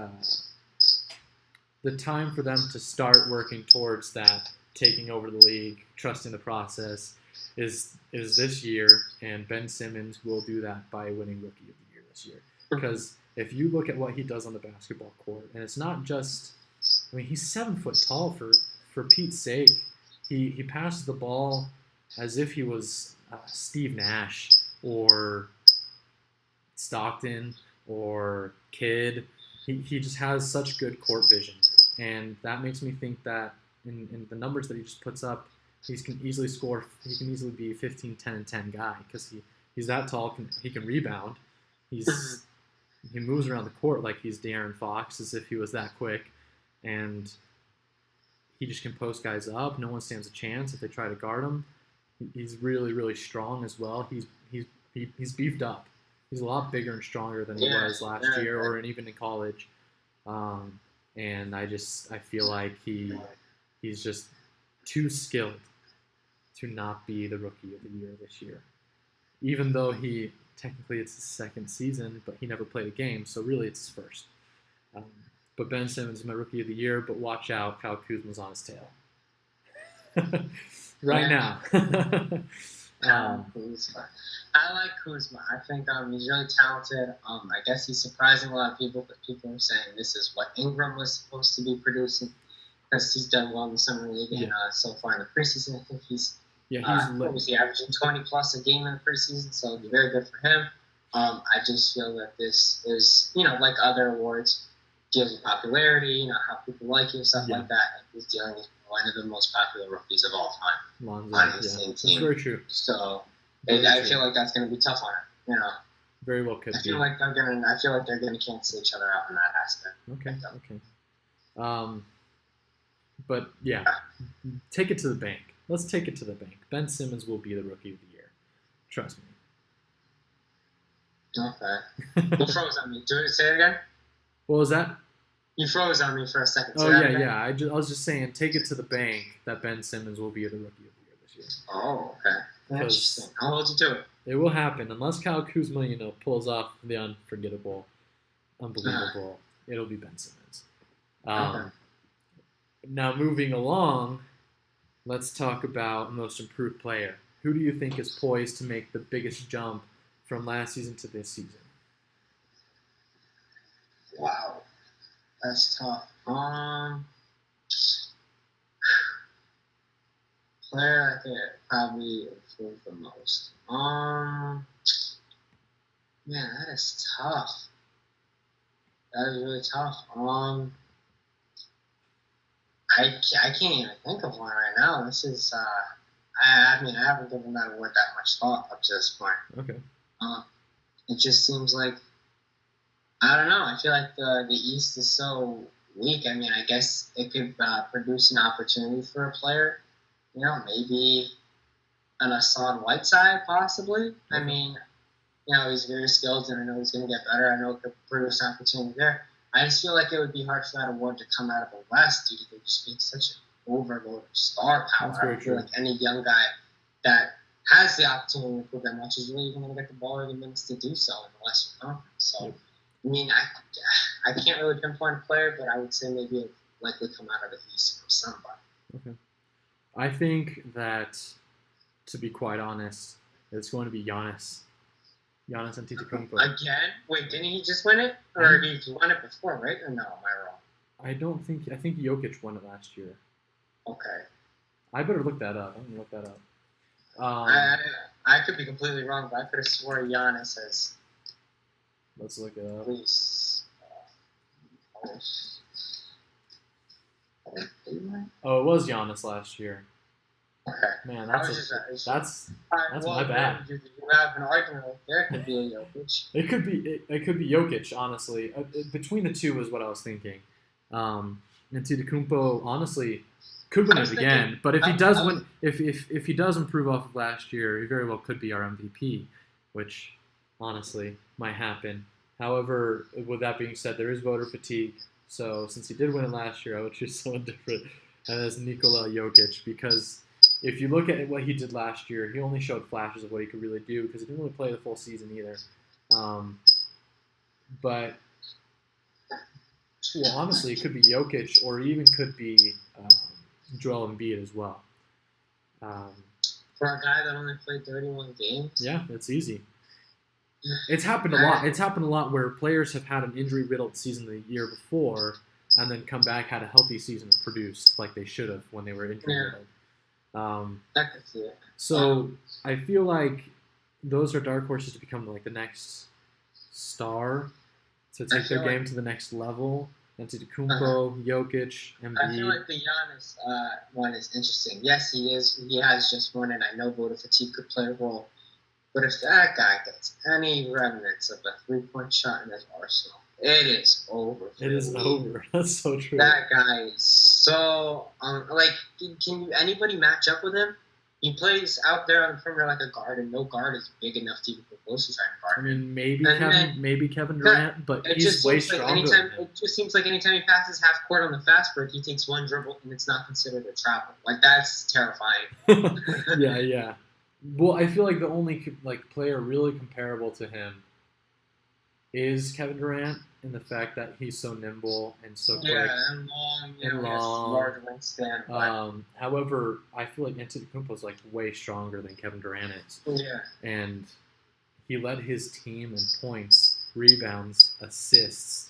the time for them to start working towards that, taking over the league, trusting the process, is this year. And Ben Simmons will do that by winning Rookie of the Year this year. Because if you look at what he does on the basketball court, and it's not just, I mean, he's 7 foot tall for Pete's sake. He passes the ball as if he was Steve Nash or Stockton or Kidd. He just has such good court vision, and that makes me think that in the numbers that he just puts up, he can easily score. He can easily be a 15, 10, and 10 guy because he's that tall. He can rebound. He moves around the court like he's De'Aaron Fox, as if he was that quick, and he just can post guys up. No one stands a chance if they try to guard him. He's really, really strong as well. He's beefed up. He's a lot bigger and stronger than he was last year or even in college. And I feel like he's just too skilled to not be the Rookie of the Year this year. Even though technically it's his second season, but he never played a game, so really it's his first. But Ben Simmons is my rookie of the year. But watch out, Kyle Kuzma's on his tail right now. Kuzma. I like Kuzma. I think he's really talented. I guess he's surprising a lot of people, but people are saying this is what Ingram was supposed to be producing because he's done well in the summer league and so far in the preseason. I think he's what was he averaging 20 plus a game in the preseason, so it'd be very good for him. I just feel that this is, like other awards, deals with popularity, how people like you, stuff like that. And he's dealing with one of the most popular rookies of all time on his same team. That's very true. So I feel like that's going to be tough on him. Very well could be. I feel like they're gonna cancel each other out in that aspect. Okay. But yeah, take it to the bank. Let's take it to the bank. Ben Simmons will be the rookie of the year. Trust me. Okay. You froze on me. Say it again. What was that? You froze on me for a second. Yeah. I was just saying, take it to the bank that Ben Simmons will be the rookie of the year this year. Oh, okay. Interesting. I'll hold you to it. It will happen unless Kyle Kuzma, pulls off the unbelievable. It'll be Ben Simmons. Now moving along, let's talk about most improved player. Who do you think is poised to make the biggest jump from last season to this season? Wow, that's tough. Player I think probably improved the most. Man, that is tough. That is really tough. I can't even think of one right now. This is I haven't given that award that much thought up to this point. Okay. It just seems like, I don't know. I feel like the East is so weak. I guess it could produce an opportunity for a player. Maybe an Hassan Whiteside, possibly. He's very skilled, and I know he's going to get better. I know it could produce an opportunity there. I just feel like it would be hard for that award to come out of the West due to there just being such an overload of star power. I feel like any young guy that has the opportunity to prove that much is really even going to get the ball or the minutes to do so in the Western Conference. So, I can't really pinpoint a player, but I would say maybe it likely come out of the East from somebody. Okay. I think that, to be quite honest, it's going to be Giannis Antetokounmpo. Again? Wait, didn't he just win it? Or he won it before, right? Or no, am I wrong? I think Jokic won it last year. Okay. I better look that up. I'm going to look that up. I could be completely wrong, but I could have swore Giannis has... Let's look it up. Please. Oh, it was Giannis last year. Okay. Man, that's my bad. You have an argument right there. It could be a Jokic. It could be Jokic, honestly. Between the two is what I was thinking. Antetokounmpo, honestly, could win it again. But if he does win, if he does improve off of last year, he very well could be our MVP, which honestly might happen. However, with that being said, there is voter fatigue. So since he did win it last year, I would choose someone different, and that's Nikola Jokic, because if you look at what he did last year, he only showed flashes of what he could really do because he didn't really play the full season either. But honestly, it could be Jokic or even could be Joel Embiid as well. For a guy that only played 31 games? Yeah, it's easy. It's happened a lot. It's happened a lot where players have had an injury-riddled season the year before and then come back, had a healthy season, and produced like they should have when they were injury-riddled. I can see it. So I feel like those are dark horses to become like the next star, to take their game to the next level. Antetokounmpo, Jokic, Embiid. I feel like the Giannis one is interesting. Yes, he is. He has just won, and I know voter fatigue could play a role. But if that guy gets any remnants of a three-point shot in his arsenal, it is over. It is over. That's so true. That guy is so can anybody match up with him? He plays out there on the perimeter like a guard, and no guard is big enough to even get close to trying to guard him. Maybe Kevin Durant, but he's way stronger than him. It just seems like anytime he passes half court on the fast break, he takes one dribble, and it's not considered a travel. That's terrifying. Yeah. Well, I feel like the only player really comparable to him is Kevin Durant, in the fact that he's so nimble and so quick. Yeah, and long, And he has long. large wingspan. But However, I feel like Antetokounmpo is like way stronger than Kevin Durant is, yeah, and he led his team in points, rebounds, assists.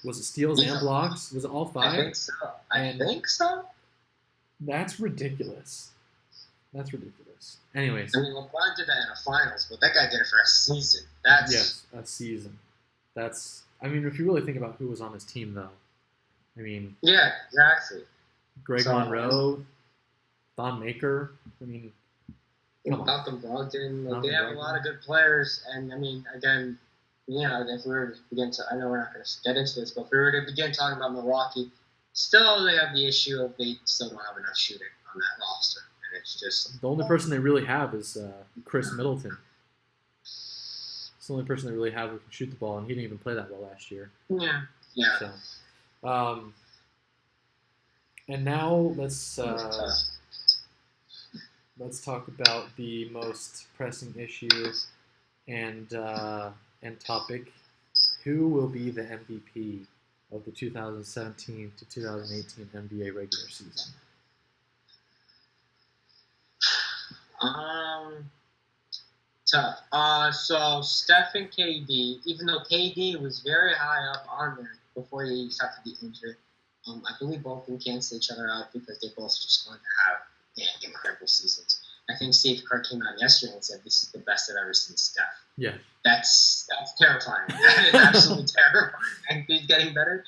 Was it steals and blocks? Was it all I 5? think so. I think so. That's ridiculous. That's ridiculous. Anyways, I mean, LeBron did that in the finals, but that guy did it for a season. That's yes, a season. That's. I mean, if you really think about who was on his team, though, I mean, yeah, exactly. Greg Monroe, Thon Maker. I mean, come on. Malcolm Brogdon. Like, Malcolm they have Brogdon. a lot of good players, and I mean, again, if we were to begin to, I know we're not going to get into this, but if we were to begin talking about Milwaukee, still they have the issue of they still don't have enough shooting on that roster, and it's just The only person they really have is Chris Middleton. It's the only person they really have who can shoot the ball, and he didn't even play that well last year. yeah. So, and now let's talk about the most pressing issue and topic. Who will be the MVP of the 2017 to 2018 NBA regular season? Tough. So Steph and KD, even though KD was very high up on there before he started to get injured, I believe both of them cancel each other out because they both just going to have incredible seasons. I think Steve Kerr came out yesterday and said this is the best I've ever seen Steph. Yeah. That's terrifying. That is absolutely terrifying. And he's getting better.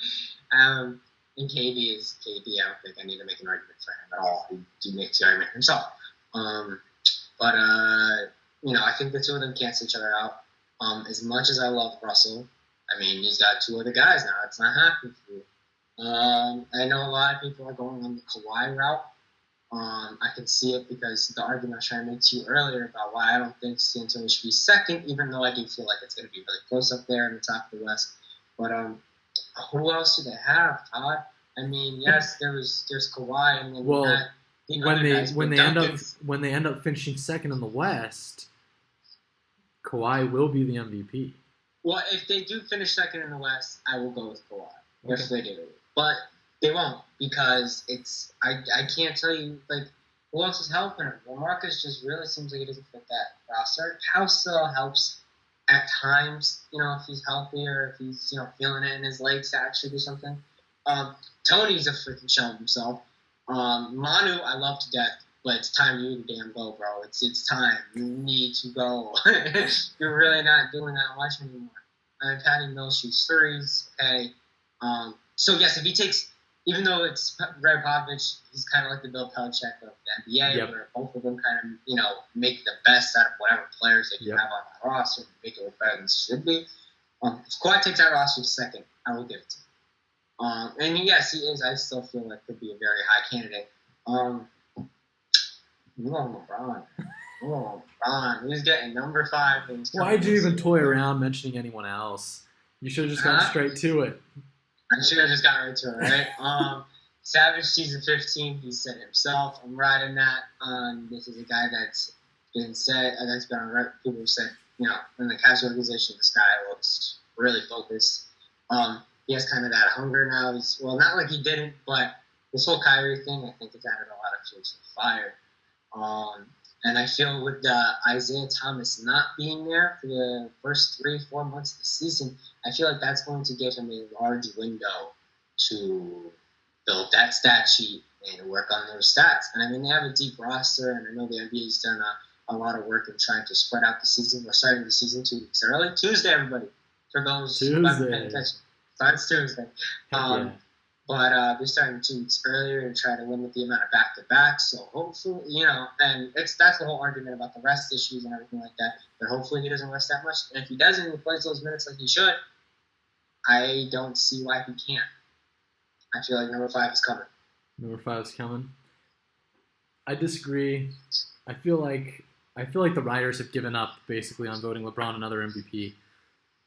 And KD is KD. I don't think I need to make an argument for him at all. He makes the argument himself. But I think the two of them cancel each other out. As much as I love Russell, I mean, he's got 2 other guys now. It's not happening for you. I know a lot of people are going on the Kawhi route. I can see it because the argument I was trying to make to you earlier about why I don't think San Antonio should be second, even though I do feel like it's going to be really close up there in the top of the West. But who else do they have, Todd? I mean, yes, there's Kawhi, and then when they end up finishing second in the West, Kawhi will be the MVP. Well, if they do finish second in the West, I will go with Kawhi. Okay. If they do, but they won't because it's I can't tell you like who else is helping him. Well, Marcus just really seems like he doesn't fit that roster. House still helps at times, if he's healthy or if he's feeling it in his legs to actually do something. Tony's a freaking show himself. Manu, I love to death, but it's time you to damn go, bro. It's time. You need to go. You're really not doing that much anymore. Patty Mills shoots threes. Okay. So yes, if he takes, even though it's Greg Popovich, he's kind of like the Bill Belichick of the NBA, Yep. where both of them kind of make the best out of whatever players they can have on that roster and make it look better than it should be. If Kawhi takes that roster second, I will give it to him. And yes, he is. I still feel like could be a very high candidate. LeBron. LeBron. He's getting number 5. Why'd you even toy around mentioning anyone else? You should have just gone straight to it. I should have just got right to it, right? Savage season 15, he said himself. I'm riding that. This is a guy that's been said, that's been on record. People have said, in the Cavs organization, this guy looks really focused. He has kind of that hunger now. Not like he didn't, but this whole Kyrie thing, I think, has added a lot of fuel to the fire. And I feel with Isaiah Thomas not being there for the first 3-4 months of the season, I feel like that's going to give him a large window to build that stat sheet and work on those stats. And I mean, they have a deep roster, and I know the NBA's done a lot of work in trying to spread out the season. We're starting the season 2 weeks early. Tuesday, everybody. For those who haven't been paying attention. Starts Tuesday. But we're starting 2 weeks earlier to try to limit the amount of back-to-backs. So hopefully, and that's the whole argument about the rest issues and everything like that. But hopefully he doesn't rest that much. And if he doesn't, he plays those minutes like he should, I don't see why he can't. I feel like number 5 is coming. Number 5 is coming. I disagree. I feel like the writers have given up basically on voting LeBron another MVP.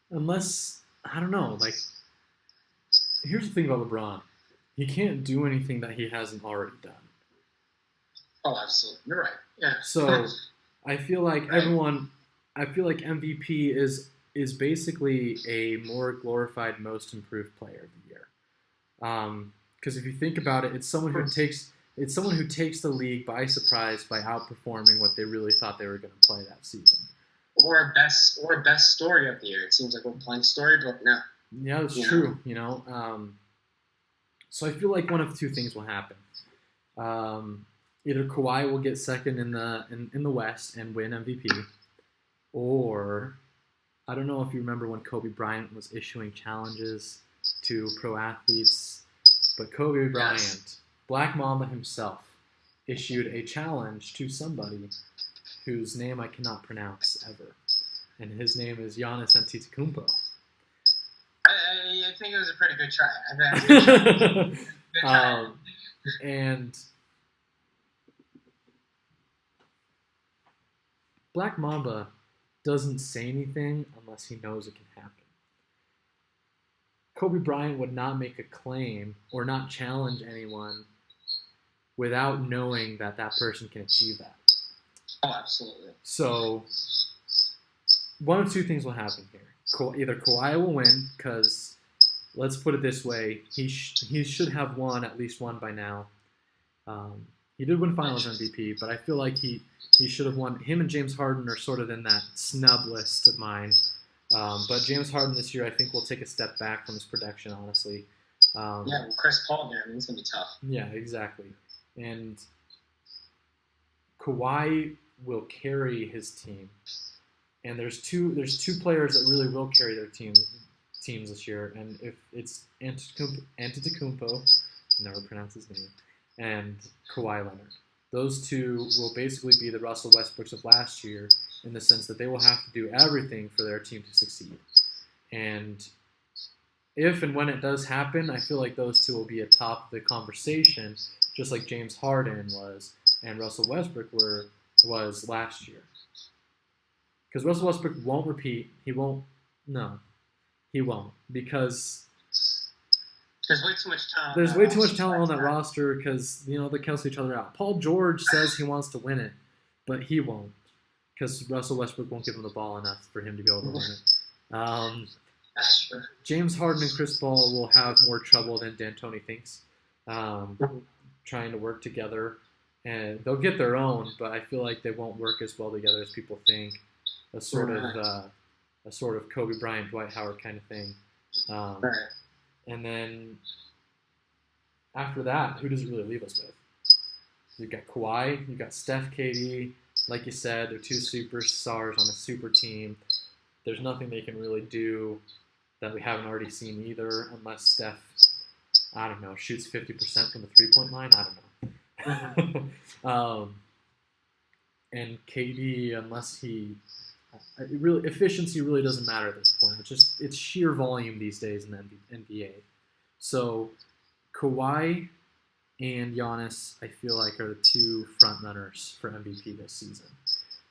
Unless, I don't know, like, here's the thing about LeBron. He can't do anything that he hasn't already done. Oh, absolutely. You're right. Yeah. So I feel like MVP is is basically a more glorified most improved player of the year. Because if you think about it, it's someone who takes the league by surprise by outperforming what they really thought they were going to play that season. Or best story of the year. It seems like we're playing storybook now. Yeah, that's true. So I feel like one of two things will happen. Either Kawhi will get second in the West and win MVP, or I don't know if you remember when Kobe Bryant was issuing challenges to pro athletes, but Kobe Bryant, Black Mamba himself, issued a challenge to somebody whose name I cannot pronounce ever, and his name is Giannis Antetokounmpo. I think it was a pretty good try. Good try. And Black Mamba doesn't say anything unless he knows it can happen. Kobe Bryant would not make a claim or not challenge anyone without knowing that that person can achieve that. Oh, absolutely. So, one of two things will happen here. Either Kawhi will win, because, let's put it this way, he should have won at least one by now. He did win Finals MVP, but I feel like he should have won. Him and James Harden are sort of in that snub list of mine. But James Harden this year, I think, will take a step back from his production, honestly. With Chris Paul there, it's going to be tough. Yeah, exactly. And Kawhi will carry his team. And there's two players that really will carry their teams this year. And if it's Antetokounmpo, I never pronounce his name, and Kawhi Leonard. Those two will basically be the Russell Westbrooks of last year in the sense that they will have to do everything for their team to succeed. And if and when it does happen, I feel like those two will be atop the conversation, just like James Harden was and Russell Westbrook was last year. Because Russell Westbrook won't repeat. He won't. No, he won't. Because there's way too much talent. There's way too much talent on that roster because, they cancel each other out. Paul George says he wants to win it, but he won't because Russell Westbrook won't give him the ball enough for him to go over and win it. That's true. James Harden and Chris Paul will have more trouble than D'Antoni thinks trying to work together. And they'll get their own, but I feel like they won't work as well together as people think. A sort of Kobe Bryant, Dwight Howard kind of thing. And then after that, who does it really leave us with? You've got Kawhi, you've got Steph, KD. Like you said, they're two superstars on a super team. There's nothing they can really do that we haven't already seen either, unless Steph, I don't know, shoots 50% from the three-point line. I don't know. And KD, unless he... efficiency really doesn't matter at this point. It's sheer volume these days in the NBA. So Kawhi and Giannis, I feel like, are the two front runners for MVP this season.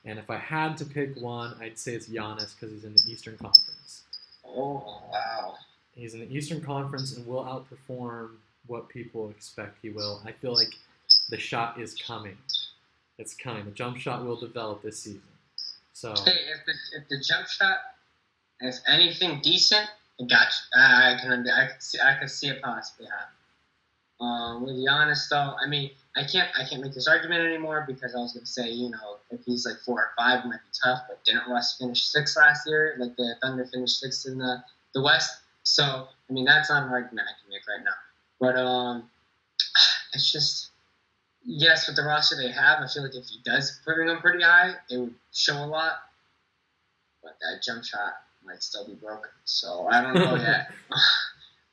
And if I had to pick one, I'd say it's Giannis because he's in the Eastern Conference. Oh, wow. He's in the Eastern Conference and will outperform what people expect he will. I feel like the shot is coming. It's coming. The jump shot will develop this season. So, hey, if the jump shot, if anything decent, I got you. I can see it possibly happen. With Giannis, though, I mean, I can't make this argument anymore because I was going to say, if he's like 4 or 5, it might be tough. But didn't Russ finish 6th last year? Like the Thunder finished 6th in the West. So, I mean, that's not an argument I can make right now. But it's just. Yes, with the roster they have, I feel like if he does put them pretty high, it would show a lot. But that jump shot might still be broken. So I don't know yet.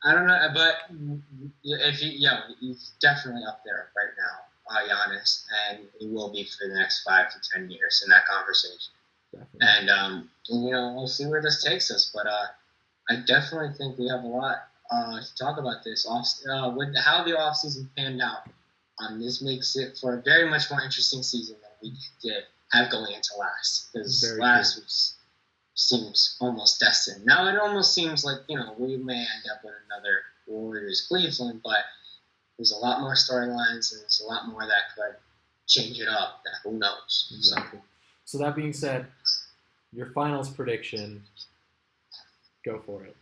I don't know, but if he's definitely up there right now, Giannis, and he will be for the next 5 to 10 years in that conversation. Definitely. And we'll see where this takes us. But I definitely think we have a lot to talk about this with how the offseason panned out. This makes it for a very much more interesting season than we did have going into last. Because last seems almost destined. Now it almost seems like, we may end up with another Warriors-Cleveland, but there's a lot more storylines and there's a lot more that could change it up. Who knows? Exactly. So that being said, your finals prediction, Go for it.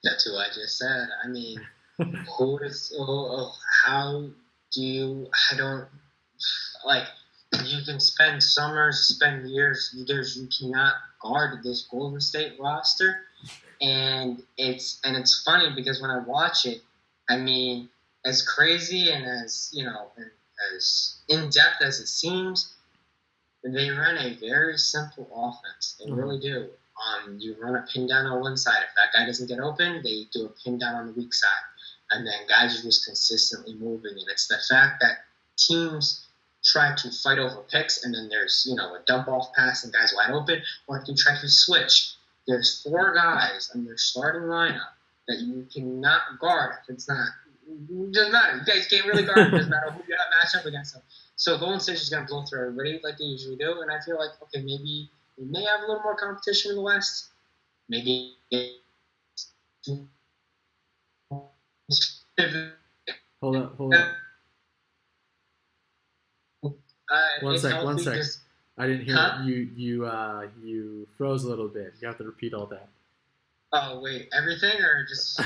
That's who I just said. I mean, who is? How do you? I don't like. You can spend summers, spend years. You cannot guard this Golden State roster, and it's funny because when I watch it, I mean, as crazy and as and as in depth as it seems, they run a very simple offense. They really do. You run a pin down on one side. If that guy doesn't get open, they do a pin down on the weak side. And then guys are just consistently moving. And it's the fact that teams try to fight over picks, and then there's, a dump-off pass and guys wide open, or if you try to switch. There's 4 guys in your starting lineup that you cannot guard if it's not. It doesn't matter. You guys can't really guard. It doesn't matter who you have matched up against them. So Golden State is going to blow through everybody like they usually do, and I feel like, okay, maybe we may have a little more competition in the West. Maybe. Hold on. One sec. I didn't hear you froze a little bit. You have to repeat all that. Oh wait, everything or just?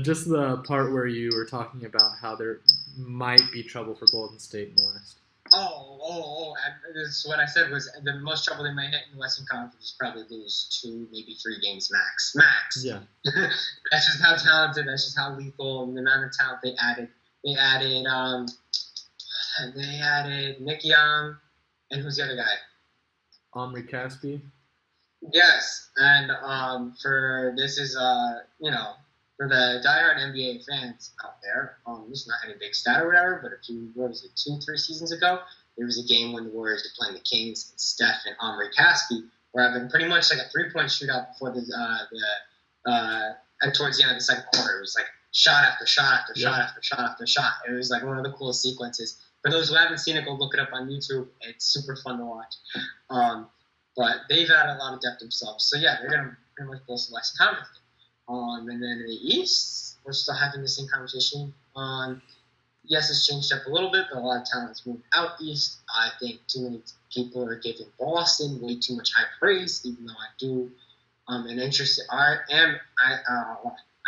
Just the part where you were talking about how there might be trouble for Golden State in the West. Oh! This what I said was the most trouble they might hit in the Western Conference is probably lose 2, maybe 3 games max. Yeah. That's just how talented. That's just how lethal and the amount of talent they added. They added Nick Young, and who's the other guy? Omri Caspi. Yes, and for for the diehard NBA fans out there, this is not any big stat or whatever, but 2-3 seasons ago, there was a game when the Warriors were playing the Kings, and Steph and Omri Caspi were having pretty much like a 3-point shootout before towards the end of the second quarter. It was like shot after shot after shot after shot after shot. It was like one of the coolest sequences. For those who haven't seen it, go look it up on YouTube. It's super fun to watch. But they've added a lot of depth themselves. So yeah, they're gonna pretty much close the Western Conference. And then in the East, we're still having the same conversation. Yes, it's changed up a little bit, but a lot of talent's moved out East. I think too many people are giving Boston way too much high praise, even though I do am interested. I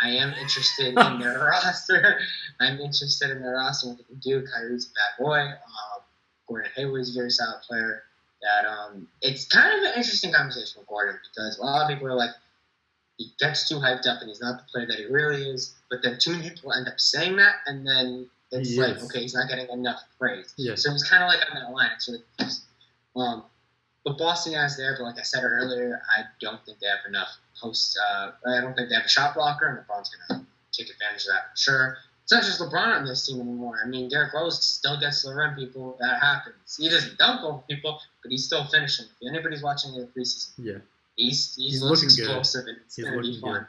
am interested in their roster. I'm interested in their roster. What they can do. Kyrie's a bad boy. Gordon Hayward's a very solid player. It's kind of an interesting conversation with Gordon because a lot of people are like, he gets too hyped up and he's not the player that he really is. But then too many people end up saying that, and then it's okay, he's not getting enough praise. Yes. So it's kind of like on that line. It's really confusing. But Boston has there, but like I said earlier, I don't think they have enough posts. I don't think they have a shot blocker, and LeBron's going to take advantage of that for sure. It's not just LeBron on this team anymore. I mean, Derrick Rose still gets to run people. That happens. He doesn't dunk over people, but he's still finishing. If anybody's watching the preseason, he's looking explosive, and it's going to be fun.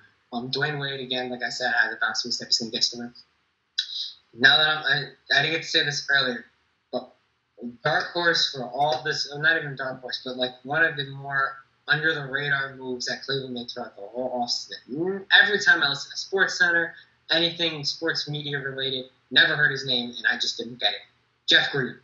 Dwayne Wade, again, like I said, has a bounce step. He's going to get to him. Now that I didn't get to say this earlier, but dark horse for all this, not even dark horse, but like one of the more under the radar moves that Cleveland made throughout the whole offseason. Every time I listen to Sports Center, anything sports media related, never heard his name, and I just didn't get it. Jeff Green.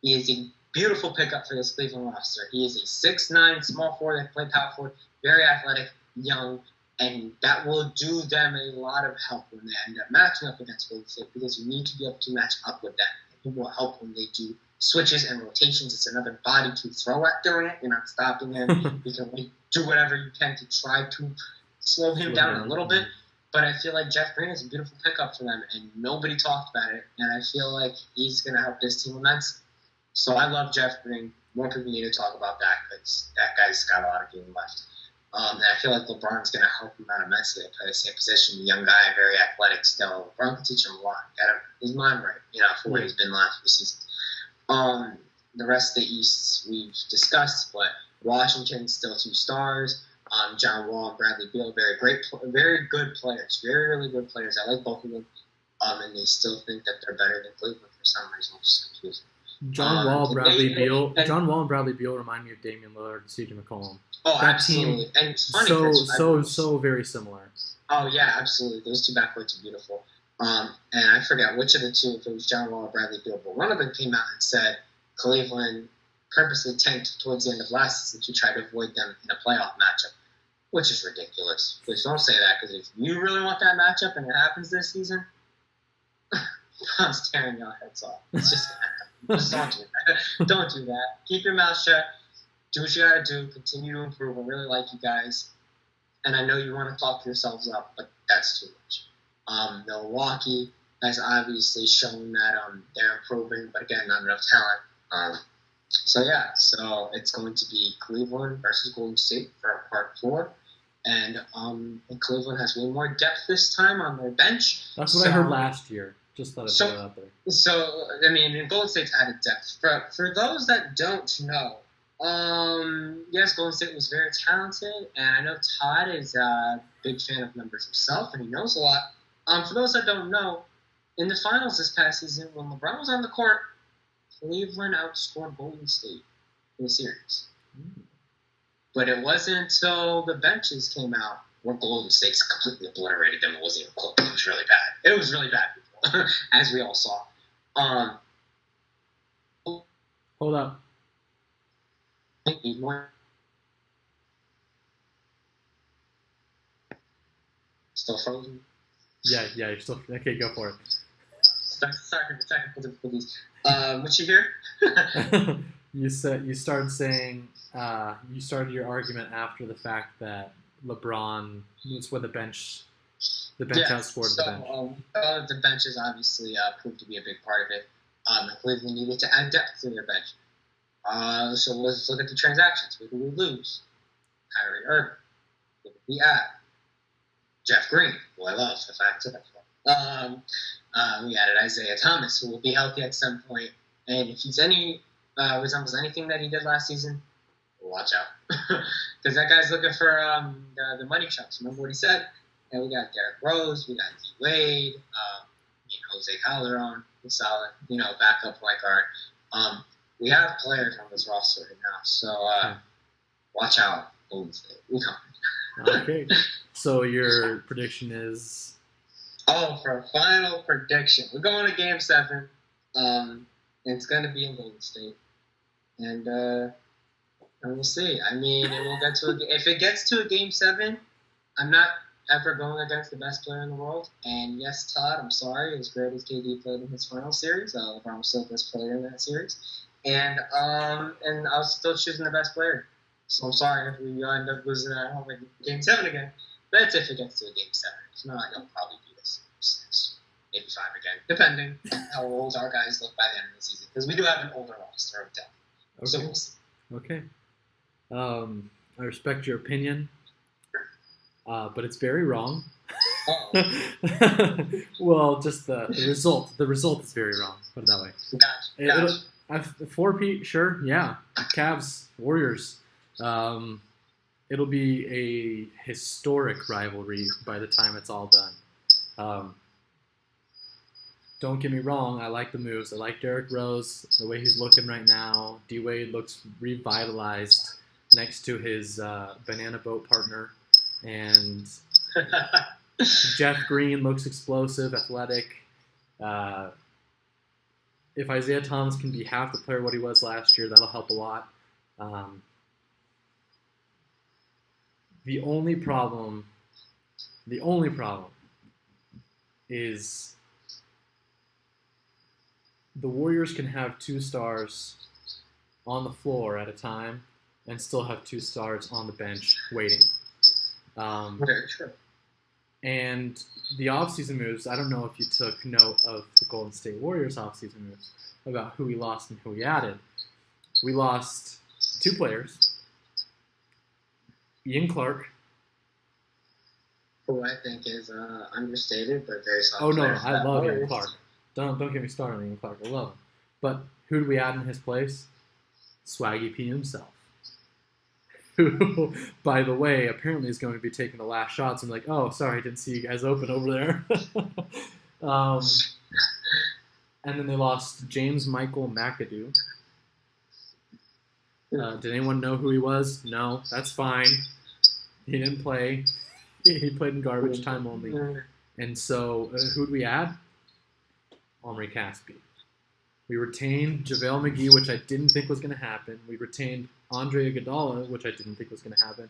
He is a beautiful pickup for this Cleveland roster. He is a 6'9" small forward that played power forward, very athletic, young, and that will do them a lot of help when they end up matching up against Golden State because you need to be able to match up with them. It will help when they do switches and rotations. It's another body to throw at during it. You're not stopping him. You can do whatever you can to try to slow him down a little bit. But I feel like Jeff Green is a beautiful pickup for them, and nobody talked about it. And I feel like he's going to help this team immensely. So I love Jeff Green. More people need to talk about that because that guy's got a lot of game left. And I feel like LeBron's going to help him out immensely to play the same position. Young guy, very athletic still. LeBron can teach him a lot. Got his mind right, for what he's been last few seasons. The rest of the East we've discussed, but Washington still 2 stars. John Wall and Bradley Beal, very good players, very really good players. I like both of them, and they still think that they're better than Cleveland for some reason, which is confusing. John Wall and Bradley Beal remind me of Damian Lillard and CJ McCollum. Oh, that absolutely, team, and it's funny so very similar. Oh yeah, absolutely. Those 2 backcourts are beautiful. And I forget which of the 2, if it was John Wall or Bradley Beal, but one of them came out and said Cleveland purposely tanked towards the end of last season to try to avoid them in a playoff matchup. which is ridiculous. Please don't say that, because if you really want that matchup and it happens this season, I'm tearing your heads off. It's just gonna happen. Just don't do that. Don't do that. Keep your mouth shut. Do what you gotta do. Continue to improve. I really like you guys, and I know you want to talk yourselves up, but that's too much. Milwaukee has obviously shown that they're improving, but again, not enough talent. So it's going to be Cleveland versus Golden State for part 4. And Cleveland has way more depth this time on their bench. That's what I heard last year. Just thought I'd throw it out there. So, I mean, Golden State's added depth. For those that don't know, yes, Golden State was very talented, and I know Todd is a big fan of numbers himself, and he knows a lot. For those that don't know, in the finals this past season, when LeBron was on the court, Cleveland outscored Golden State in the series. But it wasn't until the benches came out where Golden State completely obliterated them. It wasn't even close. It was really bad. It was really bad, people, as we all saw. Hold up. Still frozen? Yeah, you're still... Okay, go for it. Sorry for the technical difficulties. What you hear? You started saying you started your argument after the fact that LeBron was when the bench outscored the bench. The benches obviously proved to be a big part of it. Cleveland needed to add depth to their bench. So let's look at the transactions. Who did we lose? Kyrie Irving. Who did we add? Jeff Green, who I love, the fact that we added Isaiah Thomas, who will be healthy at some point. And if he's resembles anything that he did last season, watch out. Because that guy's looking for the money shots. Remember what he said? And we got Derrick Rose, we got D-Wade, Jose Calderon, who's solid, backup point guard. We have players on this roster right now, so watch out, Golden State. We coming. Okay. So your prediction is? Oh, for a final prediction, we're going to Game 7. It's going to be in Golden State, and we'll see. I mean, if it gets to a Game 7, I'm not ever going against the best player in the world. And yes, Todd, I'm sorry. As great as KD played in his final series, LeBron was still the best player in that series, and I was still choosing the best player. So I'm sorry if we end up losing at home in Game 7 again. That's if it gets to a Game 7. If not, it'll probably be this 6, maybe 5 again, depending how old our guys look by the end of the season. Because we do have an older roster of depth. Okay. So we'll see. Okay. I respect your opinion, but it's very wrong. Well, just the result. The result is very wrong. Put it that way. Gotcha. 4P, sure, yeah. Cavs, Warriors. It'll be a historic rivalry by the time it's all done. Don't get me wrong, I like the moves. I like Derrick Rose, the way he's looking right now. D-Wade looks revitalized next to his banana boat partner. And Jeff Green looks explosive, athletic. If Isaiah Thomas can be half the player what he was last year, that'll help a lot. The only problem is the Warriors can have 2 stars on the floor at a time and still have 2 stars on the bench waiting. Very true. And the offseason moves, I don't know if you took note of the Golden State Warriors offseason moves about who we lost and who we added. We lost 2 players. Ian Clark. Who I think is understated, but very solid. Oh, no, player. I love Ian Clark. Don't get me started on Ian Clark. I love him. But who do we add in his place? Swaggy P himself. Who, by the way, apparently is going to be taking the last shots. I'm like, oh, sorry, I didn't see you guys open over there. And then they lost James Michael McAdoo. Did anyone know who he was? No, that's fine. He didn't play. He played in garbage time only. And so, who'd we add? Omri Caspi. We retained JaVale McGee, which I didn't think was going to happen. We retained Andre Iguodala, which I didn't think was going to happen.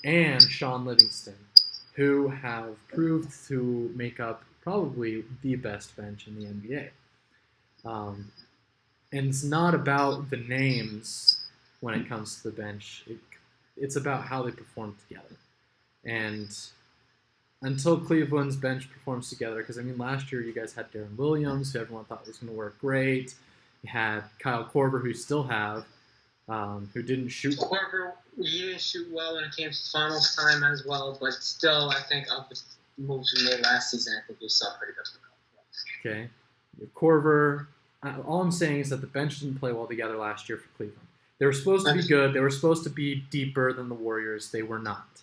and Sean Livingston, who have proved to make up probably the best bench in the NBA. And it's not about the names when it comes to the bench. It's about how they perform together. And until Cleveland's bench performs together, because I mean, last year you guys had Darren Williams, who everyone thought was going to work great. You had Kyle Korver, who you still have, who didn't shoot. Korver, he didn't shoot well when it came to finals time as well, but still, I think of the moves we made last season, I think he saw pretty good. Okay, Korver. All I'm saying is that the bench didn't play well together last year for Cleveland. They were supposed to be good. They were supposed to be deeper than the Warriors. They were not.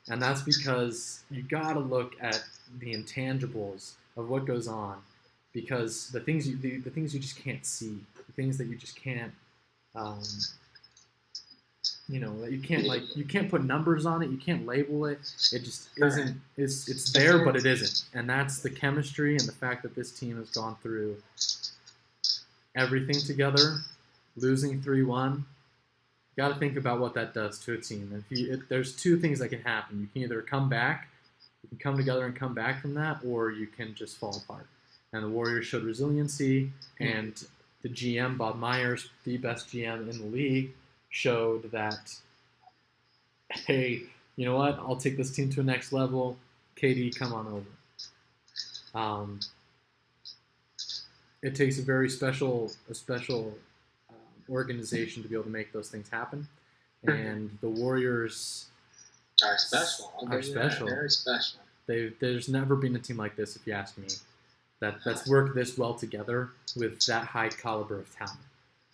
And that's because you got to look at the intangibles of what goes on, because the things you just can't see, the things that you just can't, you can't put numbers on it, you can't label it. It just isn't. It's there, but it isn't. And that's the chemistry and the fact that this team has gone through everything together, losing 3-1. Got to think about what that does to a team. If there's two things that can happen. You can either come back, you can come together and come back from that, or you can just fall apart. And the Warriors showed resiliency, and the GM, Bob Myers, the best GM in the league, showed that, hey, you know what? I'll take this team to a next level. KD, come on over. It takes a very special organization to be able to make those things happen, and the Warriors are special. Very special. There's never been a team like this, if you ask me, that's worked this well together with that high caliber of talent.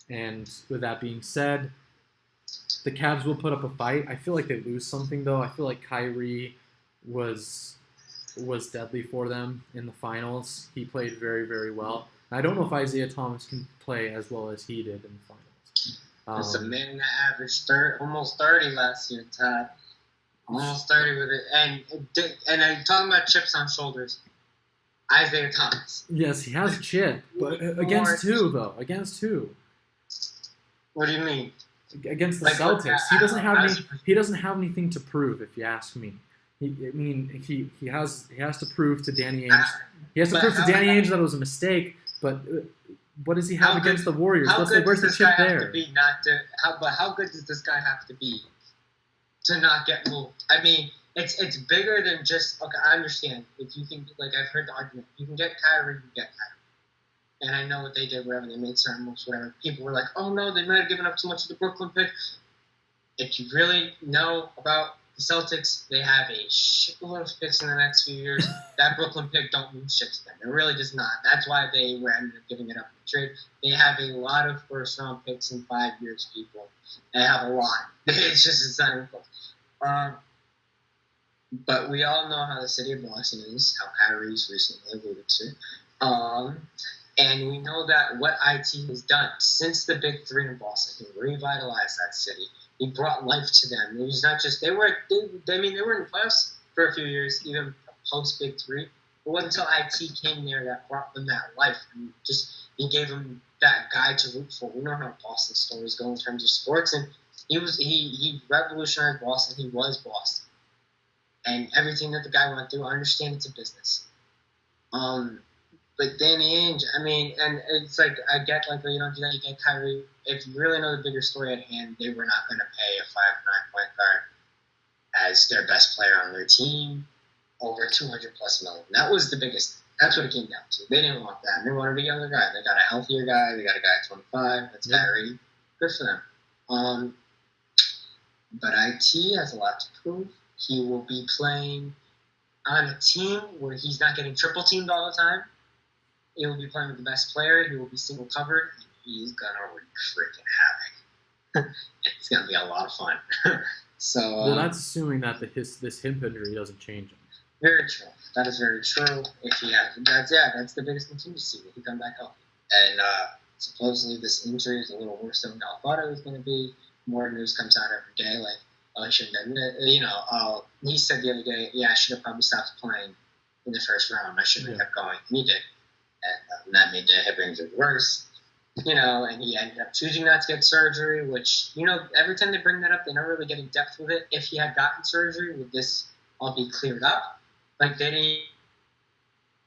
And with that being said, the Cavs will put up a fight. I feel like they lose something though. I feel like Kyrie was deadly for them in the finals. He played very, very well. I don't know if Isaiah Thomas can play as well as he did in the finals. It's a man that averaged almost 30 last year, Todd. Almost 30 with it. And I'm talking about chips on shoulders. Isaiah Thomas. Yes, he has a chip, but against who, though? Against who? What do you mean? Against the Celtics. He doesn't have anything to prove, if you ask me. He has to prove to Danny Ainge. He has to prove to Danny Ainge that it was a mistake. But what does he have against the Warriors? Where's the chip there? How good does this guy have to be to not get moved? I mean, it's bigger than just. Okay, I understand. If you can, like I've heard the argument, you can get Kyrie, you get Kyrie. And I know what they did, whatever, they made certain moves, whatever. People were like, oh no, they might have given up too much of the Brooklyn pick. If you really know about the Celtics, they have a shitload of picks in the next few years. That Brooklyn pick don't mean shit to them. It really does not. That's why they ended up giving it up in trade. They have a lot of first-round picks in 5 years, people. They have a lot. It's not even close. But we all know how the city of Boston is, how Kyrie's recently alluded to. And we know that what IT has done since the Big Three in Boston, he revitalized that city. He brought life to them. It was not just they were in the playoffs for a few years, even post Big Three. It wasn't until IT came there that brought them that life. And he gave them that guy to root for. We know how Boston stories go in terms of sports, and he revolutionized Boston. He was Boston, and everything that the guy went through. I understand it's a business. But Danny Ainge, I mean, and it's like, I get, like, you don't do that, you get Kyrie. If you really know the bigger story at hand, they were not going to pay a 5'9" point guard as their best player on their team over $200+ million. That was the biggest, that's what it came down to. They didn't want that. They wanted a younger guy. They got a healthier guy. They got a guy at 25. That's Kyrie. Good for them. But IT has a lot to prove. He will be playing on a team where he's not getting triple teamed all the time. He will be playing with the best player. He will be single covered. And he's gonna wreak freaking havoc. It's gonna be a lot of fun. So. That's assuming that this hip injury doesn't change him. Very true. That is very true. If he has, that's the biggest contingency. That he come back healthy. And supposedly this injury is a little worse than we all thought it was going to be. More news comes out every day. Like, I shouldn't have. He said the other day, I should have probably stopped playing in the first round. I shouldn't have kept going. And he did. And that made the hip injury worse. and he ended up choosing not to get surgery, which, every time they bring that up, they never really get in depth with it. If he had gotten surgery, would this all be cleared up? Like, did he,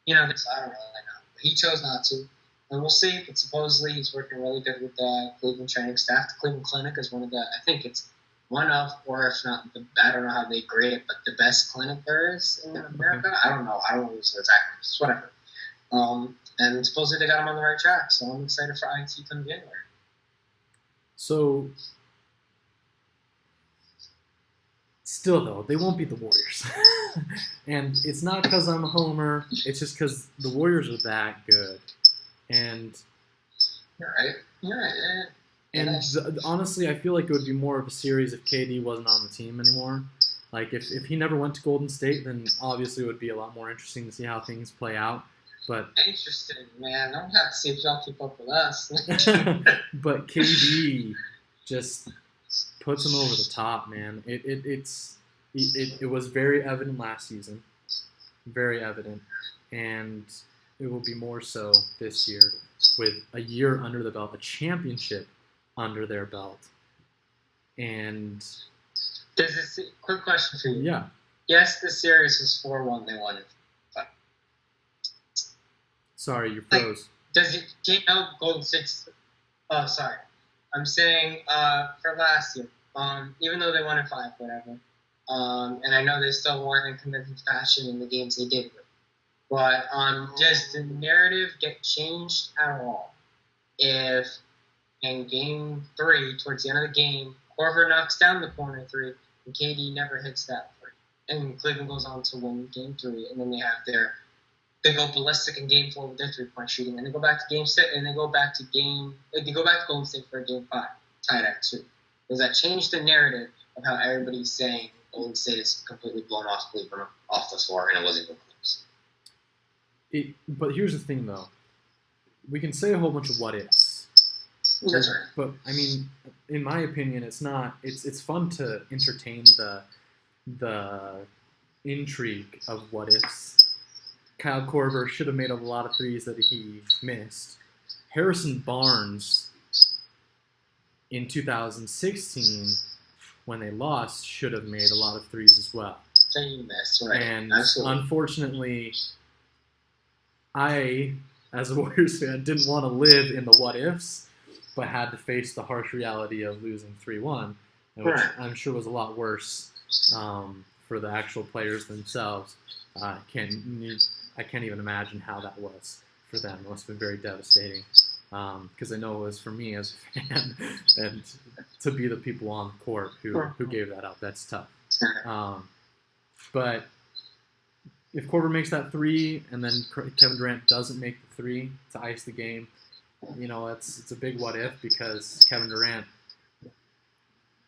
this, I don't really know. He chose not to. And we'll see, but supposedly he's working really good with the Cleveland training staff. The Cleveland Clinic is I think it's one of, or if not, I don't know how they grade it, but the best clinic there is in America. I don't know. I don't know the exact numbers. Whatever. And supposedly they got him on the right track, so I'm excited for IT come January. So, still though, they won't beat the Warriors. And it's not because I'm a homer, it's just because the Warriors are that good. And You're right. Yeah. And honestly, I feel like it would be more of a series if KD wasn't on the team anymore. Like, if he never went to Golden State, then obviously it would be a lot more interesting to see how things play out. But interesting, man. I'm have to see if y'all keep up with us. But KD just puts him over the top, man. It was very evident last season, very evident, and it will be more so this year with a year under the belt, a championship under their belt. And quick question for you. Yeah. Yes, the series was 4-1. They won it. Sorry, you froze. Golden State? Oh, sorry. I'm saying for last year, even though they won in 5, whatever, and I know they still won in convincing fashion in the games they did. But does the narrative get changed at all if in Game 3, towards the end of the game, Korver knocks down the corner 3 and KD never hits that 3, and Cleveland goes on to win Game 3, and then they go ballistic in Game 4 with their 3-point shooting, and they go back to Game 6, and they go back to Golden State for Game 5, tied at 2. Does that change the narrative of how everybody's saying Golden State is completely blown off Cleveland off the floor and it wasn't even close? But here's the thing, though. We can say a whole bunch of what ifs. That's right. But I mean, in my opinion, it's not. It's fun to entertain the intrigue of what ifs. Kyle Korver should have made a lot of threes that he missed. Harrison Barnes in 2016, when they lost, should have made a lot of threes as well. He missed, right? And absolutely. Unfortunately, I, as a Warriors fan, didn't want to live in the what ifs, but had to face the harsh reality of losing 3-1, which I'm sure was a lot worse for the actual players themselves. I can't even imagine how that was for them. It must have been very devastating, because I know it was for me as a fan, and to be the people on the court who gave that up. That's tough. But if Korver makes that 3 and then Kevin Durant doesn't make the 3 to ice the game, it's a big what if, because Kevin Durant,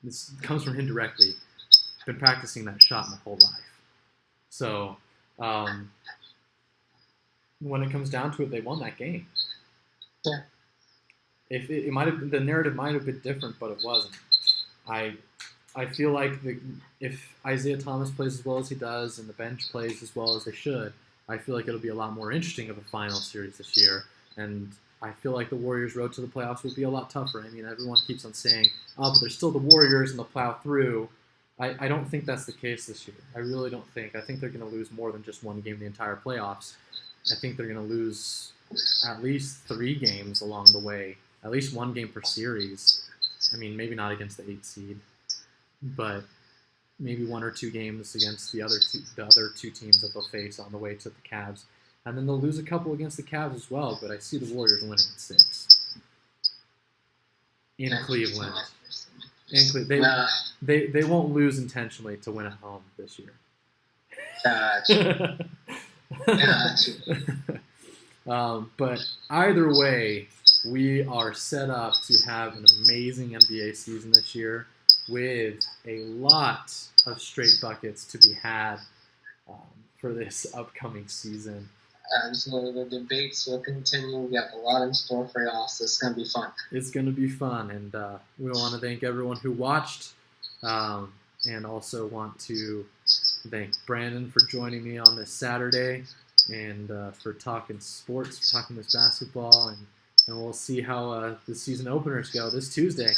this comes from him directly, been practicing that shot my whole life. So when it comes down to it, they won that game. Yeah. If it might have, the narrative might have been different, but it wasn't. I feel like if Isaiah Thomas plays as well as he does and the bench plays as well as they should, I feel like it'll be a lot more interesting of a final series this year. And I feel like the Warriors' road to the playoffs will be a lot tougher. I mean, everyone keeps on saying, but they're still the Warriors and they'll plow through. I don't think that's the case this year. I really don't think. I think they're going to lose more than just one game the entire playoffs. I think they're going to lose at least 3 games along the way, at least 1 game per series. I mean, maybe not against the 8th seed, but maybe 1 or 2 games against the other two teams that they'll face on the way to the Cavs. And then they'll lose a couple against the Cavs as well, but I see the Warriors winning 6 in Cleveland. They won't lose intentionally to win at home this year. Gotcha. But either way, we are set up to have an amazing NBA season this year with a lot of straight buckets to be had for this upcoming season. Absolutely. The debates will continue. We have a lot in store for y'all, so it's going to be fun. It's going to be fun, and we want to thank everyone who watched, and also want to thank Brandon for joining me on this Saturday, and for talking sports, for talking this basketball, and and we'll see how the season openers go this Tuesday.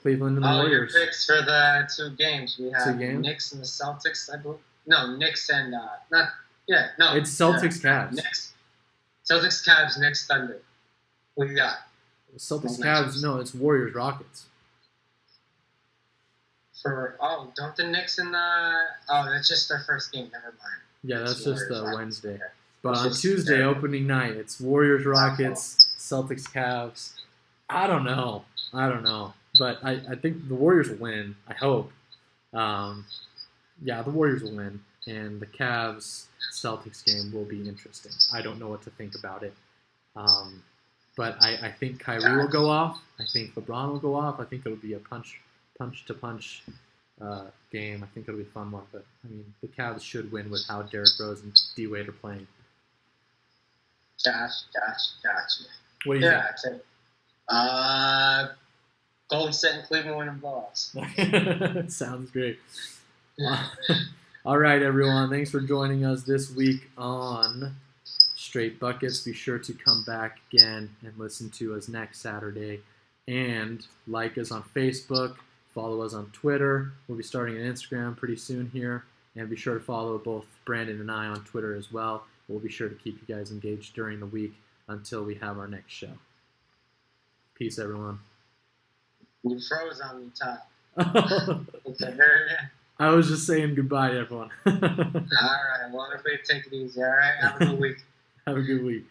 Cleveland and the Your Warriors. picks for the 2 games. We have 2 games? Knicks and the Celtics, I believe. No, Knicks and It's Celtics Cavs. Knicks, Celtics, Cavs, Knicks, Thunder. What do you got? Celtics Cavs. No, it's Warriors Rockets. Don't the Knicks and that's just their first game. Never mind. Yeah, that's just the Wednesday. Okay. But on Tuesday, opening night, it's Warriors Rockets, Celtics Cavs. I don't know. But I think the Warriors will win. I hope. The Warriors will win. And the Cavs Celtics game will be interesting. I don't know what to think about it. But I think Kyrie will go off. I think LeBron will go off. I think it'll be a punch to punch game. I think it'll be a fun one. But I mean, the Cavs should win with how Derrick Rose and D Wade are playing. Gotcha. What do you think? Golden State and Cleveland winning blowouts. Sounds great. All right, everyone. Thanks for joining us this week on Straight Buckets. Be sure to come back again and listen to us next Saturday. And like us on Facebook. Follow us on Twitter. We'll be starting an Instagram pretty soon here. And be sure to follow both Brandon and I on Twitter as well. We'll be sure to keep you guys engaged during the week until we have our next show. Peace, everyone. You froze on me, Todd. I was just saying goodbye to everyone. All right. Well, everybody take it easy. All right. Have a good week. Have a good week.